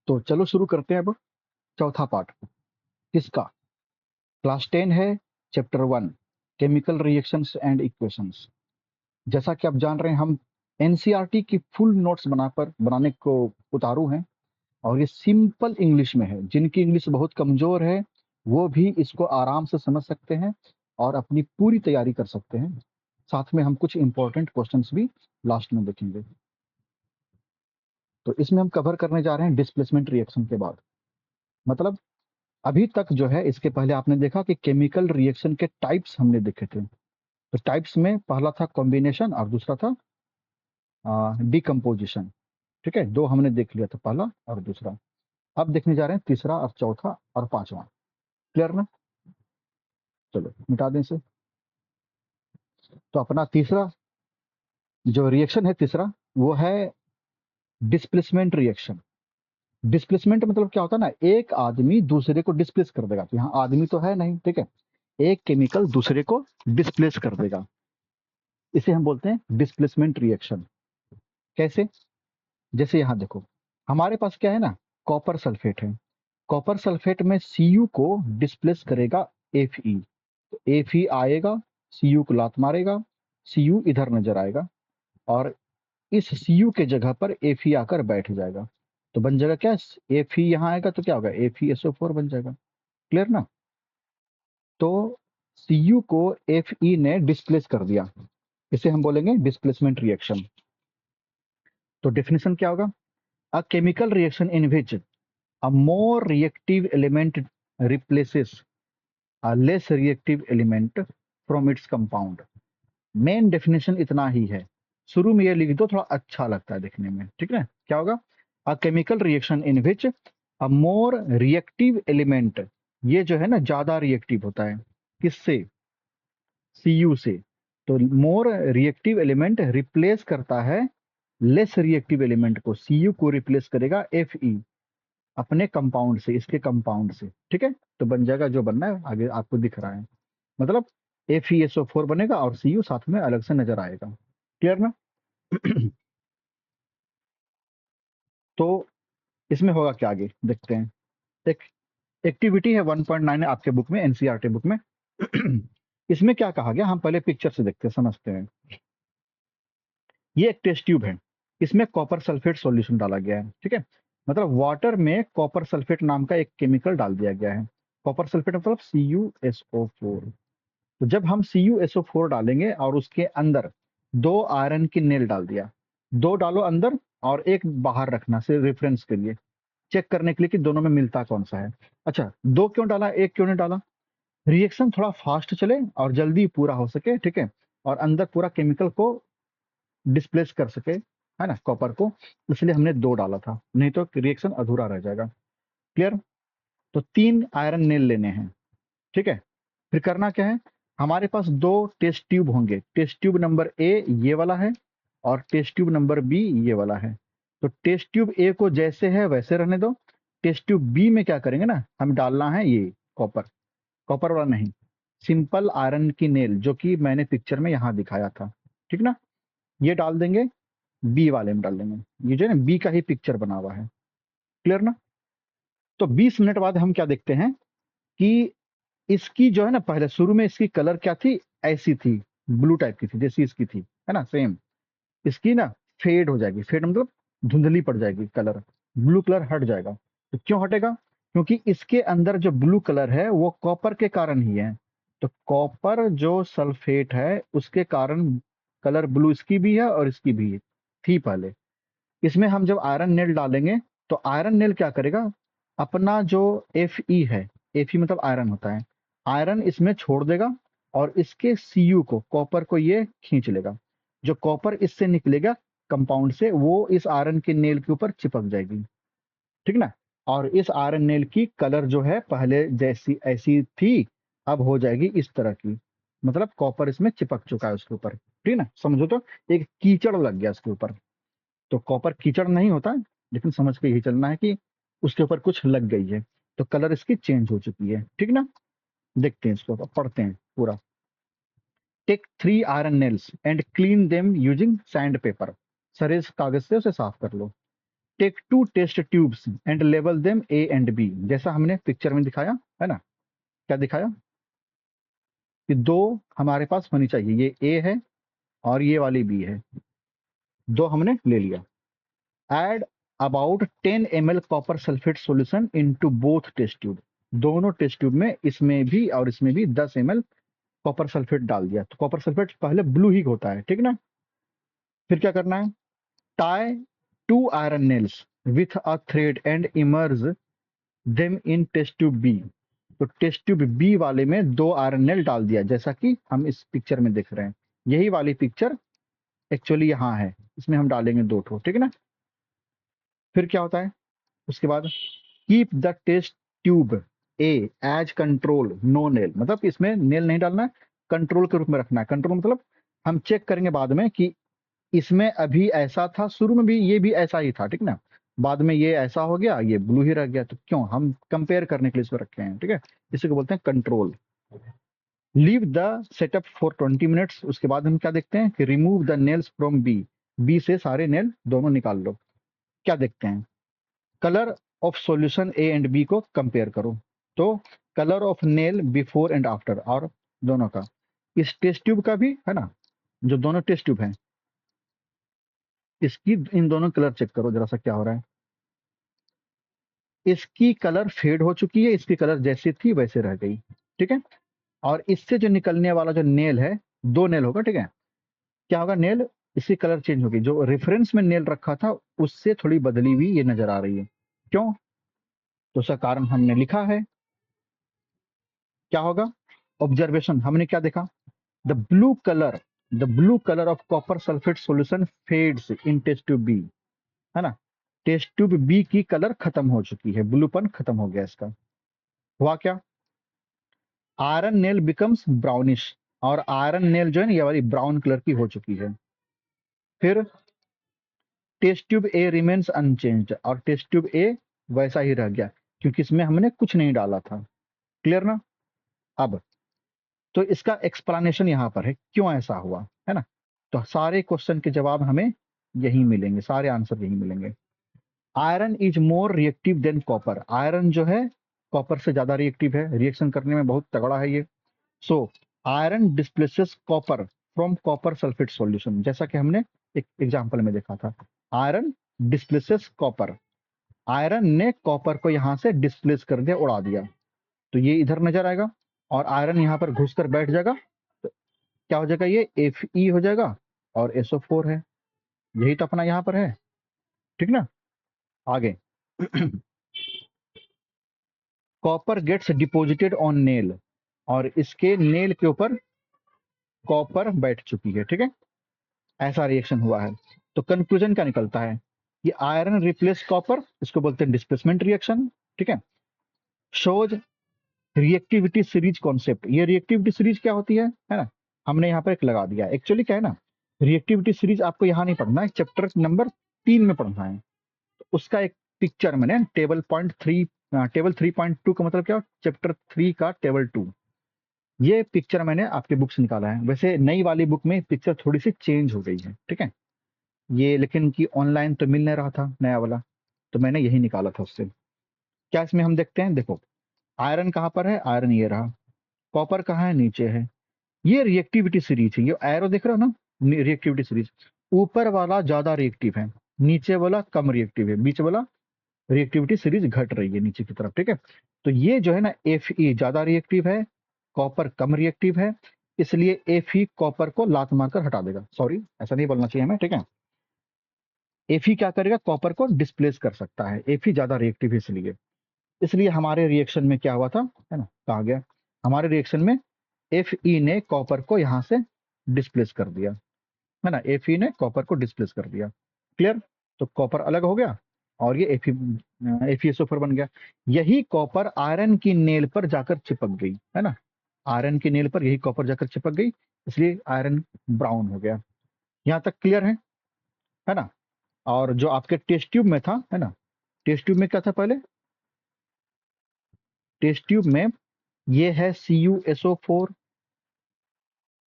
तो चलो शुरू करते हैं अब चौथा पार्ट। किसका? क्लास 10 है, chapter 1, chemical reactions and equations. जैसा कि आप जान रहे हैं, हम एनसीईआरटी की फुल नोट्स बनाने को उतारू हैं, और ये सिंपल इंग्लिश में है। जिनकी इंग्लिश बहुत कमजोर है वो भी इसको आराम से समझ सकते हैं और अपनी पूरी तैयारी कर सकते हैं। साथ में हम कुछ इंपॉर्टेंट क्वेश्चंस भी लास्ट में देखेंगे। तो इसमें हम कवर करने जा रहे हैं डिस्प्लेसमेंट रिएक्शन के बाद। मतलब अभी तक जो है, इसके पहले आपने देखा कि केमिकल रिएक्शन के टाइप्स हमने देखे थे। तो टाइप्स में पहला था कॉम्बिनेशन और दूसरा था डिकम्पोजिशन। ठीक है, दो हमने देख लिया था, पहला और दूसरा। अब देखने जा रहे हैं तीसरा और चौथा और पांचवा। क्लियर ना? चलो मिटा दें इसे। तो अपना तीसरा जो रिएक्शन है, तीसरा, वो है डिस्प्लेसमेंट रिएक्शन। डिस्प्लेसमेंट मतलब क्या होता है ना, एक आदमी दूसरे को डिस्प्लेस कर देगा। तो यहाँ आदमी तो है नहीं, ठीक है, एक केमिकल दूसरे को डिस्प्लेस कर देगा। इसे हम बोलते हैं डिस्प्लेसमेंट रिएक्शन। कैसे? जैसे यहाँ देखो, हमारे पास क्या है ना, कॉपर सल्फेट है। कॉपर सल्फेट में Cu को डिस्प्लेस करेगा Fe। तो Fe आएगा, Cu को लात मारेगा, Cu इधर नजर आएगा, और इस Cu के जगह पर Fe आकर बैठ जाएगा। तो बन जाएगा क्या, Fe यहाँ आएगा तो क्या होगा, FeSO4 बन जाएगा। क्लियर ना? तो Cu को Fe ने डिस्प्लेस कर दिया, इसे हम बोलेंगे डिस्प्लेसमेंट रिएक्शन। तो डेफिनेशन क्या होगा? A chemical reaction in which a more reactive element replaces a less reactive element from its compound. Main definition इतना ही है। शुरू में ये लिख दो, थोड़ा अच्छा लगता है देखने में। ठीक है, क्या होगा? A chemical reaction in which a more reactive element, ये जो है ना ज्यादा रिएक्टिव होता है। किससे? Cu से। तो मोर रिएक्टिव एलिमेंट रिप्लेस करता है लेस रिएक्टिव एलिमेंट को। Cu को रिप्लेस करेगा Fe अपने कंपाउंड से, इसके कंपाउंड से। ठीक है, तो बन जाएगा जो बनना है, आगे आपको दिख रहा है। मतलब FeSO4 बनेगा और Cu साथ में अलग से नजर आएगा। क्लियर ना? तो इसमें होगा क्या, आगे देखते हैं। एक एक्टिविटी है 1.9 है आपके बुक में, एनसीईआरटी बुक में। इसमें क्या कहा गया, हम पहले पिक्चर से देखते हैं, समझते हैं। ये एक टेस्ट ट्यूब है, इसमें कॉपर सल्फेट सॉल्यूशन डाला गया है। ठीक है, मतलब वाटर में कॉपर सल्फेट नाम का एक केमिकल डाल दिया गया है। कॉपर सल्फेट मतलब CuSO4। तो जब हम CuSO4 डालेंगे और उसके अंदर दो आयरन की नेल डाल दिया, दो डालो अंदर और एक बाहर रखना, सिर्फ रेफरेंस के लिए, चेक करने के लिए कि दोनों में मिलता कौन सा है। अच्छा, दो क्यों डाला, एक क्यों नहीं डाला? रिएक्शन थोड़ा फास्ट चले और जल्दी पूरा हो सके। ठीक है, और अंदर पूरा केमिकल को डिस्प्लेस कर सके, है ना, कॉपर को। इसलिए हमने दो डाला था, नहीं तो रिएक्शन अधूरा रह जाएगा। क्लियर? तो तीन आयरन नेल लेने हैं। ठीक है, फिर करना क्या है, हमारे पास दो टेस्ट ट्यूब होंगे। टेस्ट ट्यूब नंबर ए ये वाला है और टेस्ट ट्यूब नंबर बी ये वाला है। तो टेस्ट ट्यूब ए को जैसे है वैसे रहने दो। टेस्ट ट्यूब बी में क्या करेंगे ना, हम डालना है ये कॉपर। कॉपर वाला नहीं, सिंपल आयरन की नेल, जो कि मैंने पिक्चर में यहाँ दिखाया था। ठीक ना? ये डाल देंगे, बी वाले में डाल देंगे। ये जो है ना बी का ही पिक्चर बना हुआ है। क्लियर ना? तो 20 मिनट बाद हम क्या देखते हैं कि इसकी जो है ना, पहले शुरू में इसकी कलर क्या थी, ऐसी थी, ब्लू टाइप की थी जैसी इसकी थी, है ना, सेम। इसकी ना फेड हो जाएगी, फेड मतलब धुंधली पड़ जाएगी कलर, ब्लू कलर हट जाएगा। तो क्यों हटेगा? क्योंकि इसके अंदर जो ब्लू कलर है वो कॉपर के कारण ही है। तो कॉपर जो सल्फेट है उसके कारण कलर ब्लू इसकी भी है और इसकी भी थी पहले। इसमें हम जब आयरन नेल डालेंगे तो आयरन नेल क्या करेगा, अपना जो Fe है, Fe मतलब आयरन होता है, आयरन इसमें छोड़ देगा और इसके Cu को, कॉपर को ये खींच लेगा। जो कॉपर इससे निकलेगा कंपाउंड से, वो इस आयरन के नेल के ऊपर चिपक जाएगी। ठीक ना? और इस आयरन नेल की कलर जो है पहले जैसी ऐसी थी, अब हो जाएगी इस तरह की। मतलब कॉपर इसमें चिपक चुका है उसके ऊपर। ठीक ना? समझो तो, एक कीचड़ लग गया उसके ऊपर। तो कॉपर कीचड़ नहीं होता है, लेकिन समझ के यही चलना है कि उसके ऊपर कुछ लग गई है, तो कलर इसकी चेंज हो चुकी है। ठीक ना? देखते हैं इसको, अब पढ़ते हैं पूरा। Take 3 iron nails and clean them using sandpaper. सरेस कागज से उसे साफ कर लो। Take 2 test tubes and label them A and B, जैसा हमने पिक्चर में दिखाया है ना। क्या दिखाया कि दो हमारे पास होनी चाहिए, ये ए है और ये वाली बी है, दो हमने ले लिया। Add about 10 ml copper sulphate solution into both test tube, दोनों टेस्ट ट्यूब में, इसमें भी और इसमें भी 10 ml कॉपर सल्फेट डाल दिया। तो कॉपर सल्फेट पहले ब्लू ही होता है, ठीक ना। फिर क्या करना है, tie 2 iron nails with a thread and emerge them in test tube B. तो टेस्ट ट्यूब बी वाले में 2 आयरन नेल डाल दिया, जैसा कि हम इस पिक्चर में देख रहे हैं। यही वाली पिक्चर एक्चुअली यहाँ है, इसमें हम डालेंगे 2 ठो, ठीक है ना। फिर क्या होता है उसके बाद, keep the test tube A as control no nail, मतलब इसमें नेल नहीं डालना है, कंट्रोल के रूप में रखना है। कंट्रोल मतलब हम चेक करेंगे बाद में कि इसमें अभी ऐसा था, शुरू में भी ये भी ऐसा ही था, ठीक ना। बाद में ये ऐसा हो गया, ये ब्लू ही रह गया, तो क्यों, हम कंपेयर करने के लिए इसको रखे हैं, ठीक है। इसी को बोलते हैं control. Leave the setup for 20 minutes, उसके बाद हम क्या देखते हैं कि remove the nails from B, B से सारे नेल दोनों निकाल लो। क्या देखते हैं, colour of solution A and B को कंपेयर करो। तो colour of nail before and after, और दोनों का, इस टेस्ट ट्यूब का भी है ना, जो दोनों टेस्ट ट्यूब हैं इसकी, इन दोनों कलर चेक करो जरा सा क्या हो रहा है। इसकी कलर फेड हो चुकी है, इसकी कलर जैसी थी वैसे रह गई, ठीक है। और इससे जो निकलने वाला जो नेल है, 2 नेल होगा, ठीक है। क्या होगा, नेल इसकी कलर चेंज होगी, जो रेफरेंस में नेल रखा था उससे थोड़ी बदली हुई ये नजर आ रही है। क्यों, तो उसका कारण हमने लिखा है। क्या होगा, ऑब्जर्वेशन, हमने क्या देखा, the blue colour, the blue colour of copper sulphate solution fades in test tube B, है ना। टेस्ट ट्यूब बी की कलर खत्म हो चुकी है, ब्लूपन खत्म हो गया इसका। हुआ क्या, आयरन नेल बिकम्स ब्राउनिश, और आयरन नेल जो है ना ये वाली ब्राउन कलर की हो चुकी है। फिर test tube A remains unchanged, और टेस्ट ट्यूब ए वैसा ही रह गया, क्योंकि इसमें हमने कुछ नहीं डाला था। क्लियर ना। अब तो इसका एक्सप्लेनेशन यहाँ पर है, क्यों ऐसा हुआ, है ना। तो सारे क्वेश्चन के जवाब हमें यही मिलेंगे, सारे आंसर यही मिलेंगे। Iron is more reactive than copper, iron जो है कॉपर से ज्यादा रिएक्टिव है, रिएक्शन करने में बहुत तगड़ा है ये। So iron displaces copper from copper sulphate solution, जैसा कि हमने एक एग्जांपल में देखा था। आयरन डिस्प्लेसेस कॉपर, आयरन ने कॉपर को यहां से डिस्प्लेस कर दिया, उड़ा दिया, तो ये इधर नजर आएगा, और आयरन यहाँ पर घुसकर बैठ जाएगा, तो क्या हो जाएगा, ये Fe हो जाएगा, और SO4 है। यही तो अपना यहाँ पर है, ठीक ना। आगे copper gets deposited on nail, और इसके नेल के ऊपर कॉपर बैठ चुकी है, ठीक है। ऐसा रिएक्शन हुआ है। तो कंक्लूजन क्या निकलता है कि आयरन रिप्लेस कॉपर, इसको बोलते हैं डिस्प्लेसमेंट रिएक्शन, ठीक है। शोज रिएक्टिविटी सीरीज कॉन्सेप्ट, ये रिएक्टिविटी सीरीज क्या होती है ना, हमने यहाँ पर एक लगा दिया। एक्चुअली क्या है ना, रिएक्टिविटी सीरीज आपको यहाँ नहीं पढ़ना है, चैप्टर नंबर 3 में पढ़ना है। तो उसका एक पिक्चर मैंने टेबल 3.2 का मतलब क्या, चैप्टर 3 का टेबल 2, ये पिक्चर मैंने आपके बुक से निकाला है। वैसे नई वाली बुक में पिक्चर थोड़ी सी चेंज हो गई है, ठीक है। ये लेकिन कि ऑनलाइन तो मिल नहीं रहा था नया वाला, तो मैंने यही निकाला था उससे। क्या इसमें हम देखते हैं, देखो आयरन कहाँ पर है, आयरन ये रहा, कॉपर कहाँ है, नीचे है। ये रिएक्टिविटी सीरीज है, ये एरो देख रहे हो ना, रिएक्टिविटी सीरीज, ऊपर वाला ज्यादा रिएक्टिव है, नीचे वाला कम रिएक्टिव है, बीच वाला रिएक्टिविटी सीरीज घट रही है नीचे की तरफ, ठीक है। तो ये जो है ना, Fe ज्यादा रिएक्टिव है, कॉपर कम रिएक्टिव है, इसलिए Fe कॉपर को लात मारकर हटा देगा, सॉरी ऐसा नहीं बोलना चाहिए हमें, ठीक है। Fe क्या करेगा, कॉपर को डिस्प्लेस कर सकता है, Fe ज्यादा रिएक्टिव है इसलिए। इसलिए हमारे रिएक्शन में क्या हुआ था, है ना, कहा गया हमारे रिएक्शन में Fe ने कॉपर को यहां से डिस्प्लेस कर दिया, है ना, Fe ने कॉपर को डिस्प्लेस कर दिया। क्लियर। तो कॉपर अलग हो गया, और ये FeSO4 बन गया। यही कॉपर आयरन की नेल पर जाकर चिपक गई, है ना, आयरन की नेल पर यही कॉपर जाकर चिपक गई, इसलिए आयरन ब्राउन हो गया। यहाँ तक क्लियर है ना। और जो आपके टेस्ट ट्यूब में था, है ना, टेस्ट ट्यूब में क्या था पहले, टेस्ट ट्यूब में ये है CuSO4,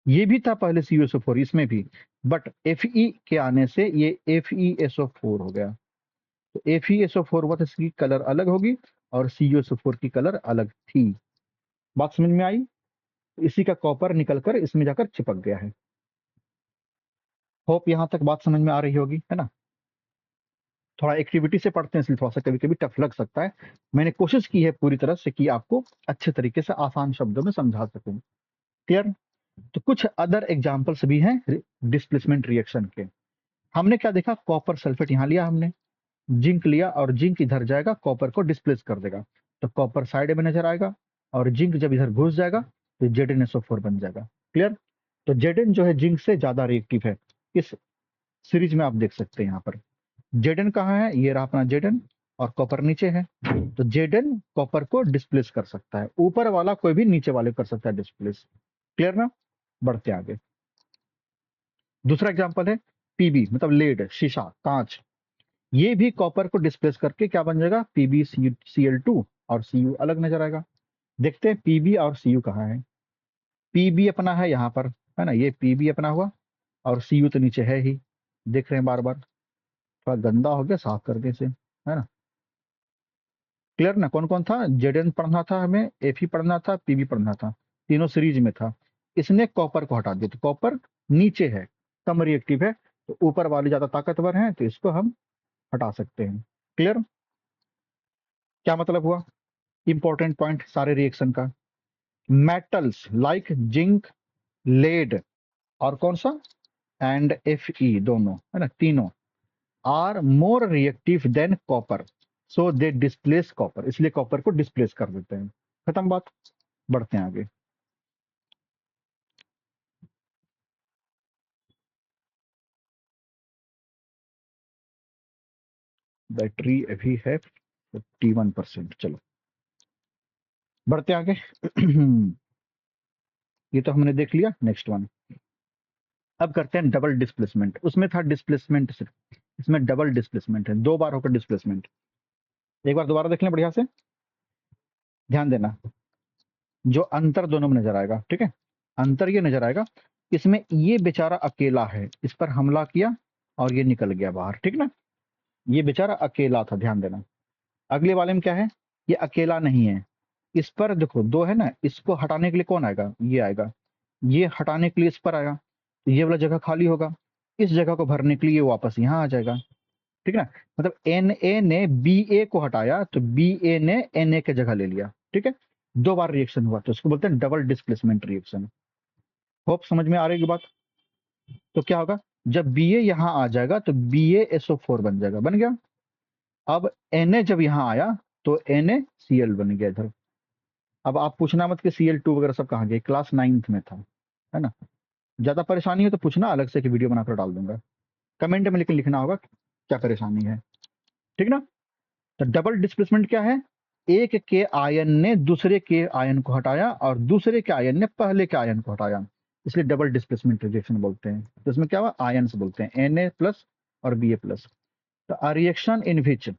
ये भी था पहले CuSO4 इसमें भी, बट Fe के आने से ये FeSO4 हो गया। तो FeSO4 हुआ तो इसकी कलर अलग होगी और CuSO4 की कलर अलग थी। बात समझ में आई? इसी का कॉपर निकलकर इसमें जाकर चिपक गया है। होप यहां तक बात समझ में आ रही होगी, है ना? थोड़ा एक्टिविटी से पढ़ते हैं इसलिए थोड़ा सा कभी कभी टफ लग सकता है। मैंने कोशिश की है पूरी तरह से कि आपको अच्छे तरीके से आसान शब्दों में समझा सकूं। क्लियर? तो कुछ अदर एग्जांपल्स भी हैं डिस्प्लेसमेंट रिएक्शन के। हमने क्या देखा, कॉपर सल्फेट यहां लिया हमने, जिंक लिया और जिंक इधर जाएगा कॉपर को डिस्प्लेस कर देगा, तो कॉपर साइड में नजर आएगा और जिंक जब इधर घुस जाएगा तो ZnSO4 बन जाएगा। क्लियर? तो Zn जो है जिंक से ज्यादा रिएक्टिव है। इस सीरीज में आप देख सकते हैं यहाँ पर Zn कहाँ है, ये रहा अपना Zn और कॉपर नीचे है। तो Zn कॉपर को डिस्प्लेस कर सकता है, ऊपर वाला कोई भी नीचे वाले को कर सकता है डिस्प्लेस। क्लियर ना? बढ़ते आगे। दूसरा एग्जांपल है पीबी, मतलब लेड, शीशा, कांच। ये भी कॉपर को डिस्प्लेस करके क्या बन जाएगा, PbCl2 और Cu अलग नजर आएगा। देखते हैं Pb और Cu कहाँ है। Pb अपना है यहाँ पर, है ना, ये Pb अपना हुआ और Cu तो नीचे है ही, देख रहे हैं बार बार। थोड़ा गंदा हो गया, साफ कर दे इसे, है ना? क्लियर ना? कौन कौन था, Zn पढ़ना था हमें, Fe पढ़ना था, Pb पढ़ना था, तीनों सीरीज में था। इसने कॉपर को हटा दिया, तो कॉपर नीचे है, कम रिएक्टिव है, तो ऊपर वाले ज्यादा ताकतवर है, तो इसको हम हटा सकते हैं। क्लियर? क्या मतलब हुआ? इंपॉर्टेंट पॉइंट सारे रिएक्शन का, मेटल्स लाइक जिंक, लेड और कौन सा, एंड Fe, दोनों, है ना, तीनों are more reactive than copper, so they displace copper, इसलिए कॉपर को डिस्प्लेस कर देते हैं। खत्म बात, बढ़ते हैं आगे। बैटरी अभी है 51%। चलो बढ़ते आगे। ये तो हमने देख लिया, नेक्स्ट वन। अब करते हैं डबल डिस्प्लेसमेंट। उसमें था डिस्प्लेसमेंट सिर्फ, इसमें डबल डिस्प्लेसमेंट है, दो बार होकर डिस्प्लेसमेंट। एक बार दोबारा देख लें बढ़िया से, ध्यान देना जो अंतर दोनों में नजर आएगा। ठीक है, अंतर ये नजर आएगा, इसमें ये बेचारा अकेला है, इस पर हमला किया और ये निकल गया बाहर। ठीक ना, ये बेचारा अकेला था, ध्यान देना। अगले वाले में क्या है, ये अकेला नहीं है, इस पर देखो दो है ना, इसको हटाने के लिए कौन आएगा, ये आएगा, ये हटाने के लिए इस पर आएगा, तो ये वाला जगह खाली होगा, इस जगह को भरने के लिए ये वापस यहाँ आ जाएगा। ठीक है ना, मतलब Na ने Ba को हटाया तो Ba ने Na की जगह ले लिया। ठीक है, दो बार रिएक्शन हुआ, तो इसको बोलते हैं डबल डिस्प्लेसमेंट रिएक्शन। होप समझ में आ रही है बात? तो क्या होगा, जब Ba यहाँ आ जाएगा तो BaSO4 बन जाएगा, बन गया। अब Na जब यहाँ आया तो NaCl बन गया इधर। अब आप पूछना मत कि Cl2 वगैरह सब कहाँ गए, क्लास 9th में था, है ना? ज्यादा परेशानी हो तो पूछना, अलग से एक वीडियो बनाकर डाल दूंगा, कमेंट में लेकिन लिखना होगा क्या परेशानी है। ठीक ना? तो डबल डिस्प्लेसमेंट क्या है, एक के आयन ने दूसरे के आयन को हटाया और दूसरे के आयन ने पहले के आयन को हटाया, इसलिए डबल डिस्प्लेसमेंट रिएक्शन बोलते हैं। तो इसमें क्या हुआ, आयन से बोलते हैं Na प्लस और Ba प्लस। तो a reaction in which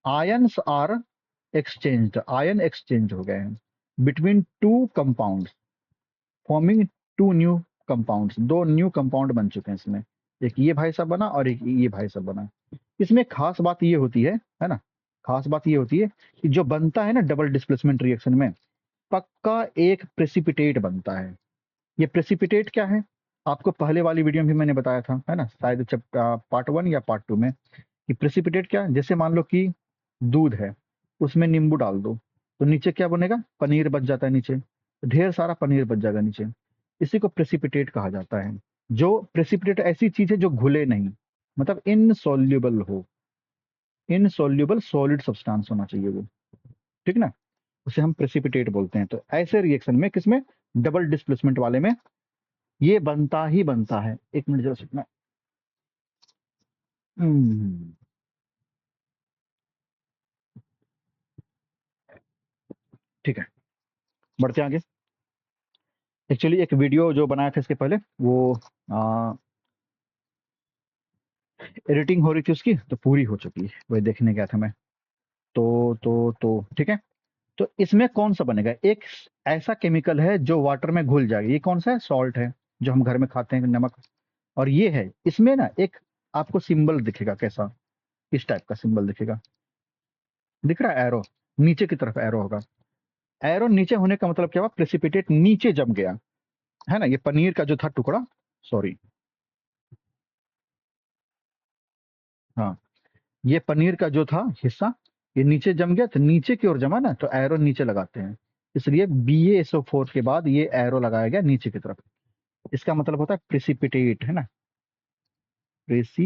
ions are exchanged, ion exchange हो गए हैं between two compound, forming two new compounds, दो न्यू कंपाउंड बन चुके हैं इसमें, एक ये भाई साहब बना और एक ये भाई साहब बना। इसमें खास बात ये होती है ना, खास बात ये होती है कि जो बनता है ना डबल डिस्प्लेसमेंट रिएक्शन में, पक्का एक प्रेसिपिटेट बनता है। ये प्रेसिपिटेट क्या है, आपको पहले वाली वीडियो में भी मैंने बताया था, है ना, शायद जब पार्ट 1 या पार्ट 2 में, कि प्रेसिपिटेट क्या है, जैसे मान लो कि दूध है, उसमें नींबू डाल दो तो नीचे क्या बनेगा, पनीर बच जाता है नीचे, ढेर सारा पनीर बच जाएगा नीचे, इसी को प्रेसिपिटेट कहा जाता है। जो प्रेसिपिटेट ऐसी चीज है जो घुले नहीं, मतलब इनसॉल्युबल हो, इनसॉल्युबल सॉलिड सब्सटेंस होना चाहिए वो। ठीक ना, उसे हम प्रेसिपिटेट बोलते हैं। तो ऐसे रिएक्शन में, किसमें, डबल डिस्प्लेसमेंट वाले में, ये बनता ही बनता है। एक मिनट जरा सुनना। हम्म, ठीक है, बढ़ते हैं आगे। एक्चुअली एक वीडियो जो बनाया था इसके पहले, वो एडिटिंग हो रही थी उसकी, तो पूरी हो चुकी है, वही देखने गया था मैं। तो ठीक है। तो इसमें कौन सा बनेगा, एक ऐसा केमिकल है जो वाटर में घुल जाएगा, ये कौन सा है, सॉल्ट है, जो हम घर में खाते हैं, नमक। और ये है, इसमें ना एक आपको सिंबल दिखेगा कैसा, इस टाइप का सिंबल दिखेगा, दिख रहा है एरो, नीचे की तरफ एरो होगा। एरो नीचे होने का मतलब क्या हुआ, प्रेसिपिटेट नीचे जम गया, है ना। ये पनीर का जो था टुकड़ा, सॉरी, हाँ, ये पनीर का जो था हिस्सा, ये नीचे जम गया, तो नीचे की ओर जमा ना, तो एरो नीचे लगाते हैं, इसलिए BaSO4 के बाद ये एरो लगाया गया नीचे की तरफ। इसका मतलब होता है प्रेसिपिटेट, है ना, प्रेसिपिटेट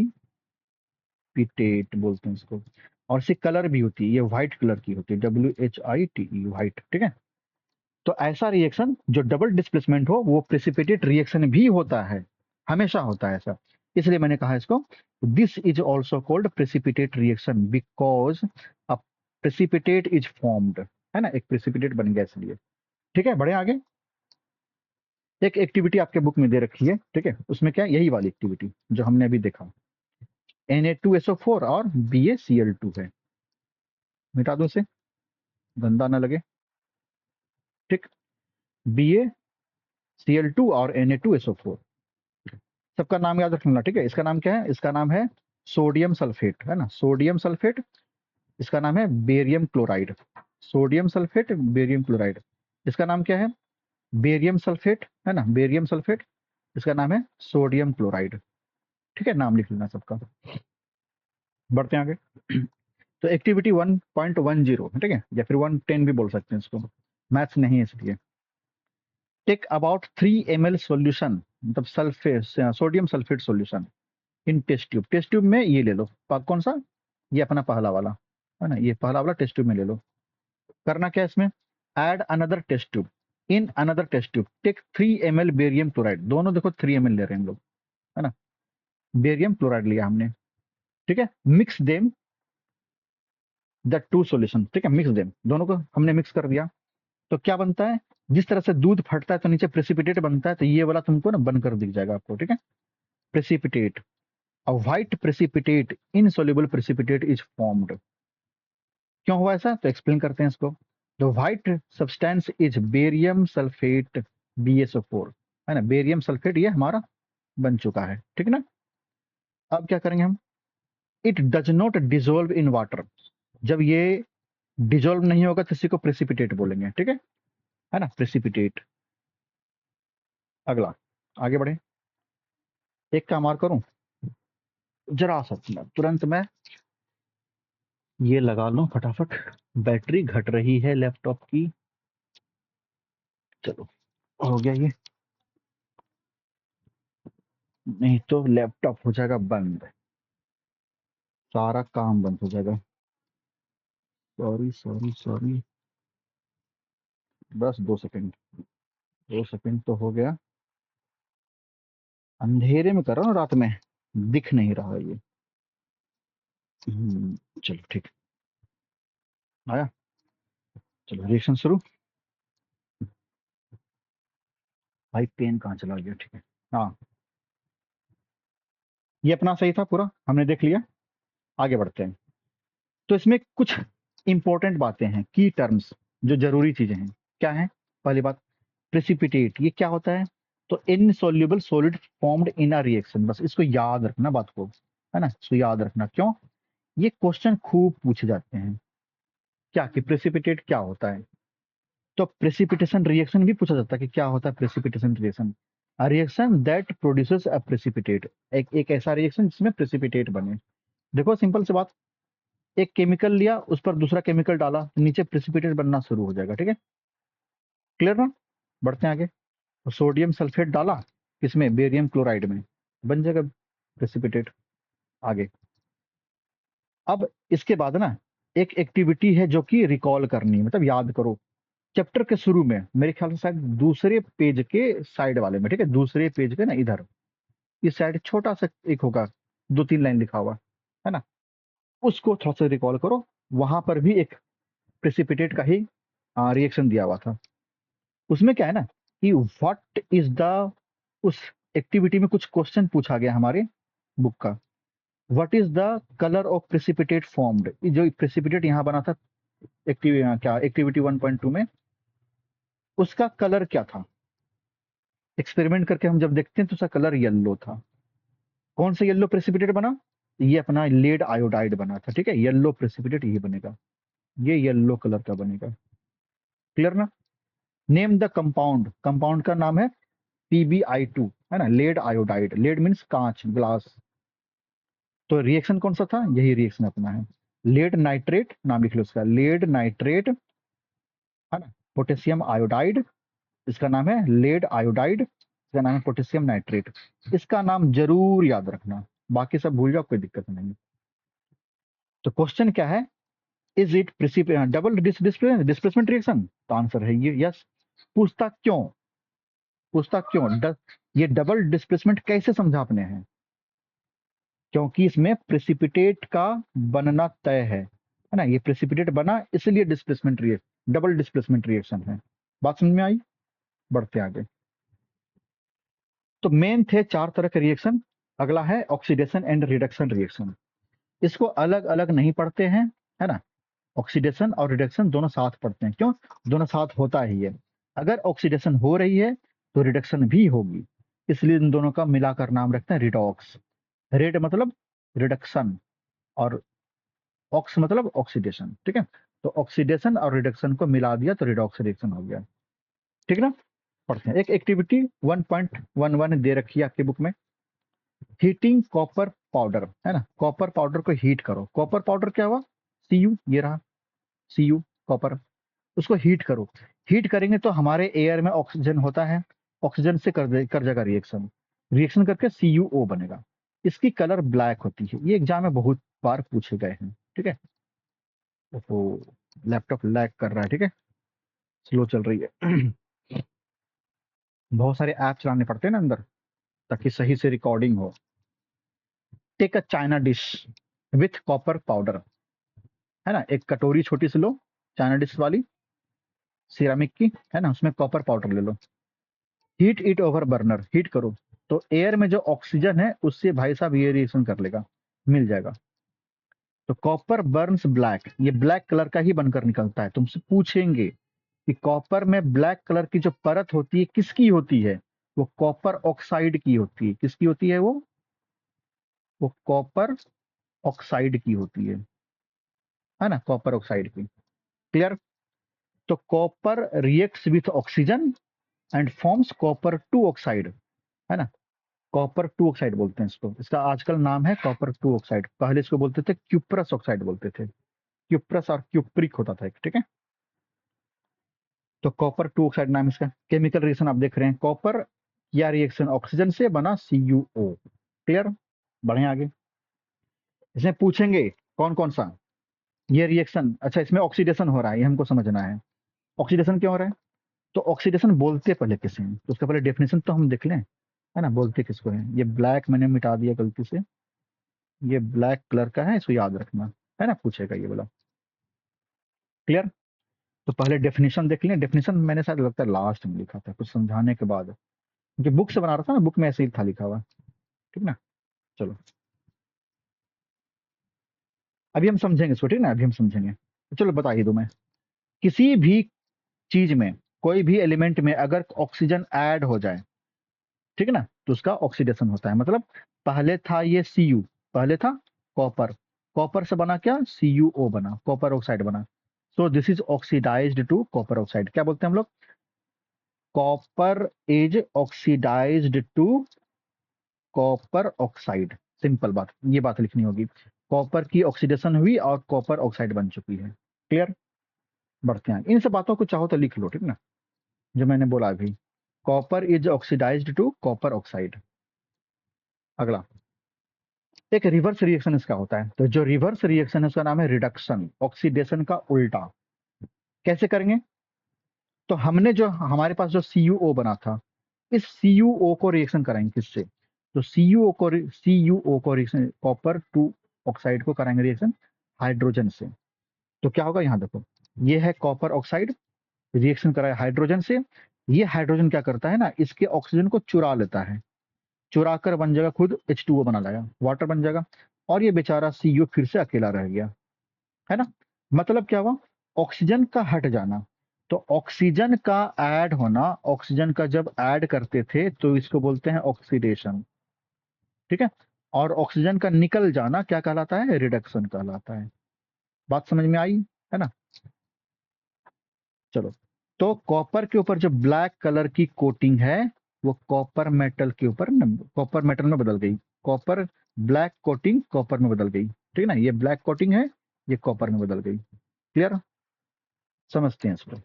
बोलते हैं इसको। और इसकी कलर भी होती है, ये व्हाइट कलर की होती है, WHITE, व्हाइट, ठीक है। तो ऐसा रिएक्शन जो डबल डिस्प्लेसमेंट हो वो प्रेसिपिटेट रिएक्शन भी होता है, हमेशा होता है ऐसा। इसलिए मैंने कहा इसको, this is also called precipitate reaction because a precipitate is formed, है ना, एक प्रेसिपिटेट बन गया इसलिए। ठीक है, बढ़े आगे। एक एक्टिविटी आपके बुक में दे रखी है, ठीक है, उसमें क्या है, यही वाली एक्टिविटी जो हमने अभी देखा, Na2SO4 और BaCl2 है। मिटा दो इसे, गंदा ना लगे, ठीक। BaCl2 और Na2SO4, सबका नाम याद रखना, ठीक है। इसका नाम क्या है, इसका नाम है सोडियम सल्फेट, है ना, सोडियम सल्फेट। इसका नाम है barium chloride, sodium sulphate barium chloride. इसका नाम क्या है, बेरियम सल्फेट, है ना, बेरियम सल्फेट। इसका नाम है सोडियम क्लोराइड, ठीक है, नाम लिख लेना सबका। बढ़ते हैं आगे। तो एक्टिविटी 1.10, ठीक है, या फिर 110 भी बोल सकते हैं इसको, मैथ्स नहीं है इसलिए। टेक अबाउट 3 ml सॉल्यूशन, मतलब sulphate, sodium sulphate solution in test tube. Test tube में ये ले लो, कौन सा, ये अपना पहला वाला, है ना, ये पहला वाला टेस्ट ट्यूब में ले लो। करना क्या है इसमें, add another test tube, in another test tube take 3 ml barium chloride, दोनों देखो 3 ml ले रहे हैं हम लोग, है ना, बेरियम क्लोराइड लिया हमने, ठीक है। Mix them the two solution, ठीक है, मिक्स देम, दोनों को हमने मिक्स कर दिया। तो क्या बनता है, जिस तरह से दूध फटता है तो नीचे प्रेसिपिटेट बनता है, तो ये वाला तुमको ना बनकर दिख जाएगा आपको, ठीक है, precipitate. A white precipitate, insoluble precipitate is formed। क्यों हुआ ऐसा, तो एक्सप्लेन करते हैं इसको। The white substance is barium sulphate BaSO4, है ना, बेरियम सल्फेट ये हमारा बन चुका है, ठीक ना। अब क्या करेंगे हम, it does not dissolve in water, जब ये डिजोल्व नहीं होगा तो इसी को प्रेसिपिटेट बोलेंगे, ठीक है ना, प्रेसिपिटेट। अगला, आगे बढ़े। एक काम और करूं, जरा सा तुरंत मैं ये लगा लूं फटाफट, बैटरी घट रही है लैपटॉप की। चलो, हो गया ये, नहीं तो लैपटॉप हो जाएगा बंद, सारा काम बंद हो जाएगा। सॉरी सॉरी सॉरी, बस 2 सेकंड, 2 सेकंड तो हो गया। अंधेरे में कर रहा हूँ, रात में दिख नहीं रहा ये। चलो ठीक, आया, चलो रिएक्शन शुरू। भाई पेन कहाँ चला गया, ठीक है, हाँ, ये अपना सही था पूरा, हमने देख लिया। आगे बढ़ते हैं। तो इसमें कुछ इंपॉर्टेंट बातें हैं, की टर्म्स, जो जरूरी चीजें हैं। क्या है, पहली बात, प्रेसिपिटेट, ये क्या होता है, तो insoluble solid formed in a reaction, बस इसको याद रखना बात को, है ना, इसको याद रखना। क्यों, ये क्वेश्चन खूब पूछे जाते हैं, क्या कि प्रेसिपिटेट क्या होता है। तो प्रेसिपिटेशन रिएक्शन भी पूछा जाता है कि क्या होता है precipitation reaction, a reaction that produces a precipitate, एक ऐसा रिएक्शन जिसमें प्रेसिपिटेट बने। देखो सिंपल सी बात, एक केमिकल लिया, उस पर दूसरा केमिकल डाला, तो नीचे प्रेसिपिटेट बनना शुरू हो जाएगा, ठीक है, क्लियर ना। बढ़ते हैं आगे। तो सोडियम सल्फेट डाला किसमें, बेरियम क्लोराइड में, बन जाएगा प्रेसिपिटेट। आगे, अब इसके बाद ना एक एक्टिविटी है जो कि रिकॉल करनी है, मतलब याद करो। चैप्टर के शुरू में, मेरे ख्याल से शायद दूसरे पेज के साइड वाले में, ठीक है, दूसरे पेज के ना इधर, इस साइड छोटा सा एक होगा, 2-3 लाइन लिखा हुआ, है ना, उसको थोड़ा सा रिकॉल करो। वहां पर भी एक प्रेसिपिटेट का ही रिएक्शन दिया हुआ था। उसमें क्या है ना कि व्हाट इज द, उस एक्टिविटी में कुछ क्वेश्चन पूछा गया हमारे बुक का, what is the colour of precipitate formed, जो प्रेसिपिटेट यहाँ बना था क्या एक्टिविटी 1.2 में, उसका कलर क्या था। एक्सपेरिमेंट करके हम जब देखते हैं तो उसका कलर येलो था। कौन सा येलो प्रेसिपिटेट बना, ये अपना लेड आयोडाइड बना था, ठीक है, येलो प्रेसिपिटेट ये बनेगा, ये येलो कलर का बनेगा। क्लियर ना? नेम द कंपाउंड, कंपाउंड का नाम है PbI2, है ना, लेड आयोडाइड, लेड मीन्स कांच, ग्लास। तो रिएक्शन कौन सा था, यही रिएक्शन अपना है, लेड नाइट्रेट, नाम लिख लो इसका, लेड नाइट्रेट, है ना, पोटेशियम आयोडाइड, इसका नाम है लेड आयोडाइड, इसका नाम है पोटेशियम नाइट्रेट। इसका नाम जरूर याद रखना, बाकी सब भूल जाओ, कोई दिक्कत नहीं है। तो क्वेश्चन क्या है, is it double displacement reaction? तो आंसर है ये यस। पूछता क्यों, पूछता क्यों ये डबल डिस्प्लेसमेंट कैसे समझा आपने है? क्योंकि इसमें प्रेसिपिटेट का बनना तय है ना, ये प्रेसिपिटेट बना इसलिए displacement reaction, double displacement reaction है। बात समझ में आई? बढ़ते आगे। तो मेन थे चार तरह के रिएक्शन। अगला है ऑक्सीडेशन एंड रिडक्शन रिएक्शन। इसको अलग अलग नहीं पढ़ते हैं, है ना, ऑक्सीडेशन और रिडक्शन दोनों साथ पढ़ते हैं। क्यों? दोनों साथ होता ही है। अगर ऑक्सीडेशन हो रही है तो रिडक्शन भी होगी, इसलिए इन दोनों का मिलाकर नाम रखते हैं रिडॉक्स। रेड मतलब रिडक्शन, और ऑक्स मतलब ऑक्सीडेशन, ठीक है। तो ऑक्सीडेशन और रिडक्शन को मिला दिया तो रिडॉक्स रिएक्शन हो गया, ठीक ना। पढ़ते हैं। एक एक्टिविटी 1.11 दे रखी है आपकी बुक में, हीटिंग कॉपर पाउडर, है ना, कॉपर पाउडर को हीट करो। कॉपर पाउडर क्या हुआ, Cu, ये रहा Cu कॉपर, उसको हीट करो। हीट करेंगे तो हमारे एयर में ऑक्सीजन होता है, ऑक्सीजन से कर जाएगा रिएक्शन, रिएक्शन करके CuO बनेगा। इसकी कलर ब्लैक होती है, ये एग्जाम में बहुत बार पूछे गए हैं, ठीक है। तो लैपटॉप लैग कर रहा है, ठीक है, स्लो चल रही है। बहुत सारे ऐप चलाने पड़ते हैं ना अंदर, ताकि सही से रिकॉर्डिंग हो। Take a china dish with copper powder, है ना, एक कटोरी छोटी सी लो, चाइना डिश वाली, सिरामिक की, है ना, उसमें कॉपर पाउडर ले लो। Heat it over burner, heat करो, तो एयर में जो ऑक्सीजन है उससे भाई साहब ये रिएक्शन कर लेगा, मिल जाएगा। तो कॉपर बर्न्स ब्लैक, ये ब्लैक कलर का ही बनकर निकलता है। तुमसे पूछेंगे कि कॉपर में ब्लैक कलर की जो परत होती है किसकी होती है, वो कॉपर ऑक्साइड की होती है। किसकी होती है वो कॉपर ऑक्साइड की होती है ना, कॉपर ऑक्साइड की। क्लियर? तो copper reacts with oxygen and forms copper two oxide, है ना, कॉपर टू ऑक्साइड बोलते हैं इसको। इसका आजकल नाम है कॉपर टू ऑक्साइड, पहले इसको बोलते थे क्यूप्रस ऑक्साइड बोलते थे, क्यूप्रस और क्यूप्रिक होता था एक, ठीक है। तो कॉपर टू ऑक्साइड नाम इसका। केमिकल रिएक्शन आप देख रहे हैं, कॉपर या रिएक्शन ऑक्सीजन से बना CuO। क्लियर? बढ़िया आगे। इसमें पूछेंगे कौन कौन सा ये रिएक्शन, अच्छा इसमें ऑक्सीडेशन हो रहा है, ये हमको समझना है। ऑक्सीडेशन क्यों हो रहा है? तो ऑक्सीडेशन बोलते पहले किसे हैं, तो उसका पहले डेफिनेशन तो हम देख लें, है ना, बोलते किसको है। ये ब्लैक मैंने मिटा दिया गलती से, ये ब्लैक कलर का है, इसको याद रखना, है ना, पूछेगा ये वाला। क्लियर? तो पहले डेफिनेशन देख लें। डेफिनेशन मैंने शायद लगता है लास्ट में लिखा था, कुछ समझाने के बाद, क्योंकि बुक से बना रहा था ना, बुक में ऐसे ही था लिखा हुआ, ठीक ना। चलो अभी हम समझेंगे इसको, ठीक ना, अभी हम समझेंगे। तो चलो बता ही दूं मैं, किसी भी चीज में, कोई भी एलिमेंट में अगर ऑक्सीजन ऐड हो जाए, ठीक है ना, तो उसका ऑक्सीडेशन होता है। मतलब पहले था ये Cu, पहले था कॉपर, कॉपर से बना क्या, CuO बना, कॉपर ऑक्साइड बना। So this is oxidised to copper oxide. क्या बोलते हैं हम लोग, copper is oxidised to copper oxide. Simple बात, ये बात लिखनी होगी, कॉपर की ऑक्सीडेशन हुई और कॉपर ऑक्साइड बन चुकी है। क्लियर? बढ़ते हैं, इन सब बातों को चाहो तो लिख लो, ठीक ना, जो मैंने बोला अभी, copper is oxidised to copper oxide. अगला, एक रिवर्स रिएक्शन इसका होता है। तो जो रिवर्स रिएक्शन है उसका नाम है रिडक्शन, ऑक्सीडेशन का उल्टा। कैसे करेंगे? तो हमने जो हमारे पास जो CuO बना था, इस CuO को रिएक्शन कराएंगे किससे, तो CuO को रिएक्शन, कॉपर टू ऑक्साइड को कराएंगे रिएक्शन हाइड्रोजन से। तो क्या होगा, यहाँ देखो, ये है कॉपर ऑक्साइड, रिएक्शन कराया हाइड्रोजन से। ये हाइड्रोजन क्या करता है ना, इसके ऑक्सीजन को चुरा लेता है, चुरा कर बन जाएगा खुद H2O बना लाएगा, वाटर बन जाएगा, और ये बेचारा CO फिर से अकेला रह गया, है ना। मतलब क्या हुआ, ऑक्सीजन का हट जाना। तो ऑक्सीजन का ऐड होना, ऑक्सीजन का जब ऐड करते थे तो इसको बोलते हैं ऑक्सीडेशन, ठीक है। और ऑक्सीजन का निकल जाना क्या कहलाता है? रिडक्शन कहलाता है। बात समझ में आई है ना? चलो, तो कॉपर के ऊपर जो ब्लैक कलर की कोटिंग है वो कॉपर मेटल के ऊपर कॉपर मेटल में बदल गई। कॉपर ब्लैक कोटिंग कॉपर में बदल गई, ठीक है ना? ये ब्लैक कोटिंग है, ये कॉपर में बदल गई। क्लियर? समझते हैं इसको।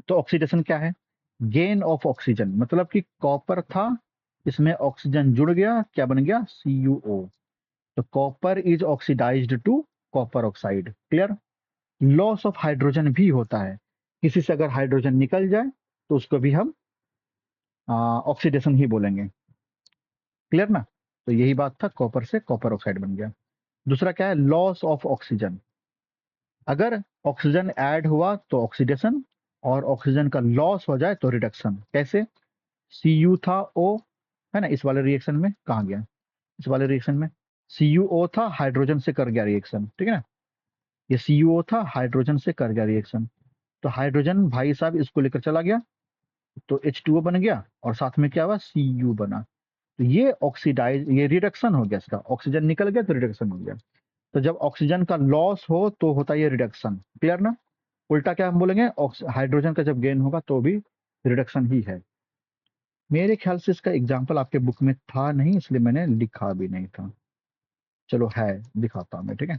तो ऑक्सीडेशन क्या है? गेन ऑफ ऑक्सीजन, मतलब कि कॉपर था, इसमें ऑक्सीजन जुड़ गया, क्या बन गया? CuO। तो copper is oxidised to copper oxide. Clear? Loss of hydrogen भी होता है, किसी से अगर हाइड्रोजन निकल जाए तो उसको भी हम ऑक्सीडेशन ही बोलेंगे। क्लियर ना? तो यही बात था, कॉपर से कॉपर ऑक्साइड बन गया। दूसरा क्या है? Loss of oxygen. अगर ऑक्सीजन ऐड हुआ तो ऑक्सीडेशन, और ऑक्सीजन का लॉस हो जाए तो रिडक्शन। कैसे? Cu था O, है ना? इस वाले रिएक्शन में कहाँ गया? इस वाले रिएक्शन में CuO था, हाइड्रोजन से कर गया रिएक्शन, ठीक है ना? ये CuO था, हाइड्रोजन से कर गया रिएक्शन। तो हाइड्रोजन भाई साहब इसको लेकर चला गया, तो H2O बन गया, और साथ में क्या हुआ? Cu बना। तो ये ऑक्सीडाइज, ये रिडक्शन हो गया इसका। ऑक्सीजन निकल गया तो रिडक्शन हो गया। तो जब ऑक्सीजन का लॉस हो तो होता है ये रिडक्शन। क्लियर ना? उल्टा क्या हम बोलेंगे? हाइड्रोजन का जब गेन होगा तो भी रिडक्शन ही है। मेरे ख्याल से इसका एग्जाम्पल आपके बुक में था नहीं, इसलिए मैंने लिखा भी नहीं था। चलो है, दिखाता हूँ मैं, ठीक है?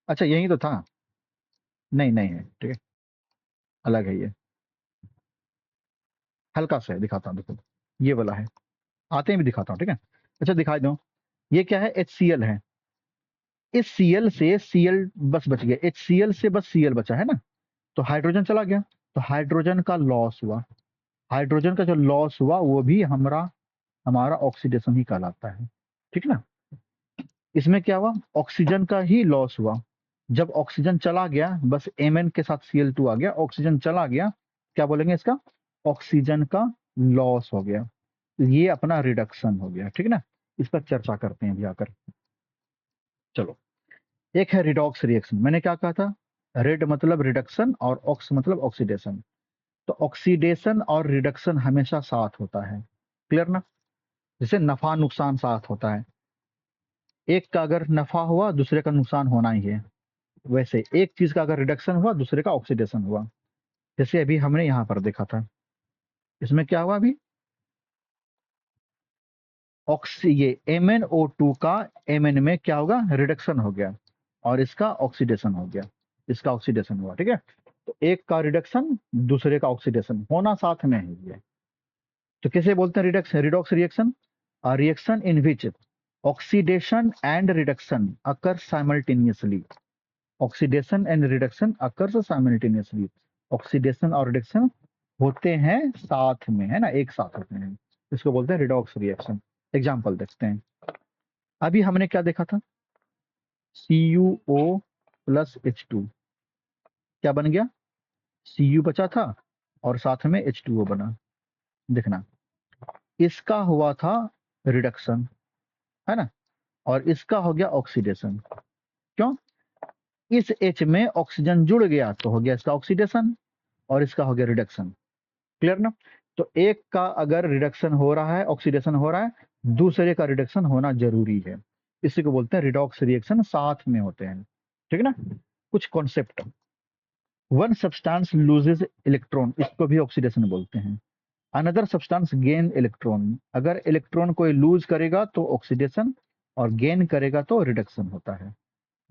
अच्छा, यही तो था। नहीं नहीं है, ठीक है, अलग है ये। हल्का सा है, दिखाता हूँ, देखो। ये वाला है, आते हैं भी दिखाता हूँ, ठीक है? अच्छा, दिखा दो। ये क्या है? HCl है। इस Cl से Cl बस बच गया, HCl से बस Cl बचा, है ना? तो हाइड्रोजन चला गया, तो हाइड्रोजन का लॉस हुआ। हाइड्रोजन का जो लॉस हुआ वो भी हमारा हमारा ऑक्सीडेशन ही कहलाता है, ठीक है ना? इसमें क्या हुआ? ऑक्सीजन का ही लॉस हुआ। जब ऑक्सीजन चला गया, बस Mn के साथ Cl2 आ गया, ऑक्सीजन चला गया, क्या बोलेंगे इसका? ऑक्सीजन का लॉस हो गया। तो ये अपना रिडक्शन हो गया, ठीक है ना? इस पर चर्चा करते हैं अभी आकर। चलो, एक है रिडॉक्स रिएक्शन। मैंने क्या कहा था? रेड मतलब रिडक्शन और ऑक्स मतलब ऑक्सीडेशन। तो ऑक्सीडेशन और रिडक्शन हमेशा साथ होता है। क्लियर ना? जैसे नफा नुकसान साथ होता है, एक का अगर नफा हुआ दूसरे का नुकसान होना ही है। वैसे एक चीज का अगर रिडक्शन हुआ दूसरे का ऑक्सीडेशन हुआ। जैसे अभी हमने यहाँ पर देखा था, इसमें क्या हुआ अभी? ऑक्सी ये MnO2 का Mn में क्या होगा? रिडक्शन हो गया, और इसका ऑक्सीडेशन हो गया। इसका ऑक्सीडेशन हुआ, ठीक है? तो एक का रिडक्शन दूसरे का ऑक्सीडेशन होना साथ में है ये। तो किसे बोलते हैं reduction? Redox reaction. Reaction in which oxidation and reduction occur simultaneously. Oxidation and reduction occurs simultaneously. Oxidation और रिडक्शन होते हैं साथ में, है ना? एक साथ होते हैं, इसको बोलते हैं रिडॉक्स रिएक्शन। एग्जांपल देखते हैं। अभी हमने क्या देखा था? CuO प्लस H2 क्या बन गया? Cu बचा था और साथ में H2O बना। देखना, इसका हुआ था रिडक्शन, है ना? और इसका हो गया ऑक्सीडेशन। क्यों? इस H में ऑक्सीजन जुड़ गया तो हो गया इसका ऑक्सीडेशन, और इसका हो गया रिडक्शन। क्लियर ना? तो एक का अगर रिडक्शन हो रहा है, ऑक्सीडेशन हो रहा है, दूसरे का रिडक्शन होना जरूरी है। इसी को बोलते हैं रिडॉक्स रिएक्शन, साथ में होते हैं, ठीक है ना? कुछ concept. One substance loses electron, इसको भी ऑक्सीडेशन बोलते हैं। अनदर सब्सटेंस गेन इलेक्ट्रॉन, अगर इलेक्ट्रॉन कोई लूज करेगा तो ऑक्सीडेशन, और गेन करेगा तो रिडक्शन होता है।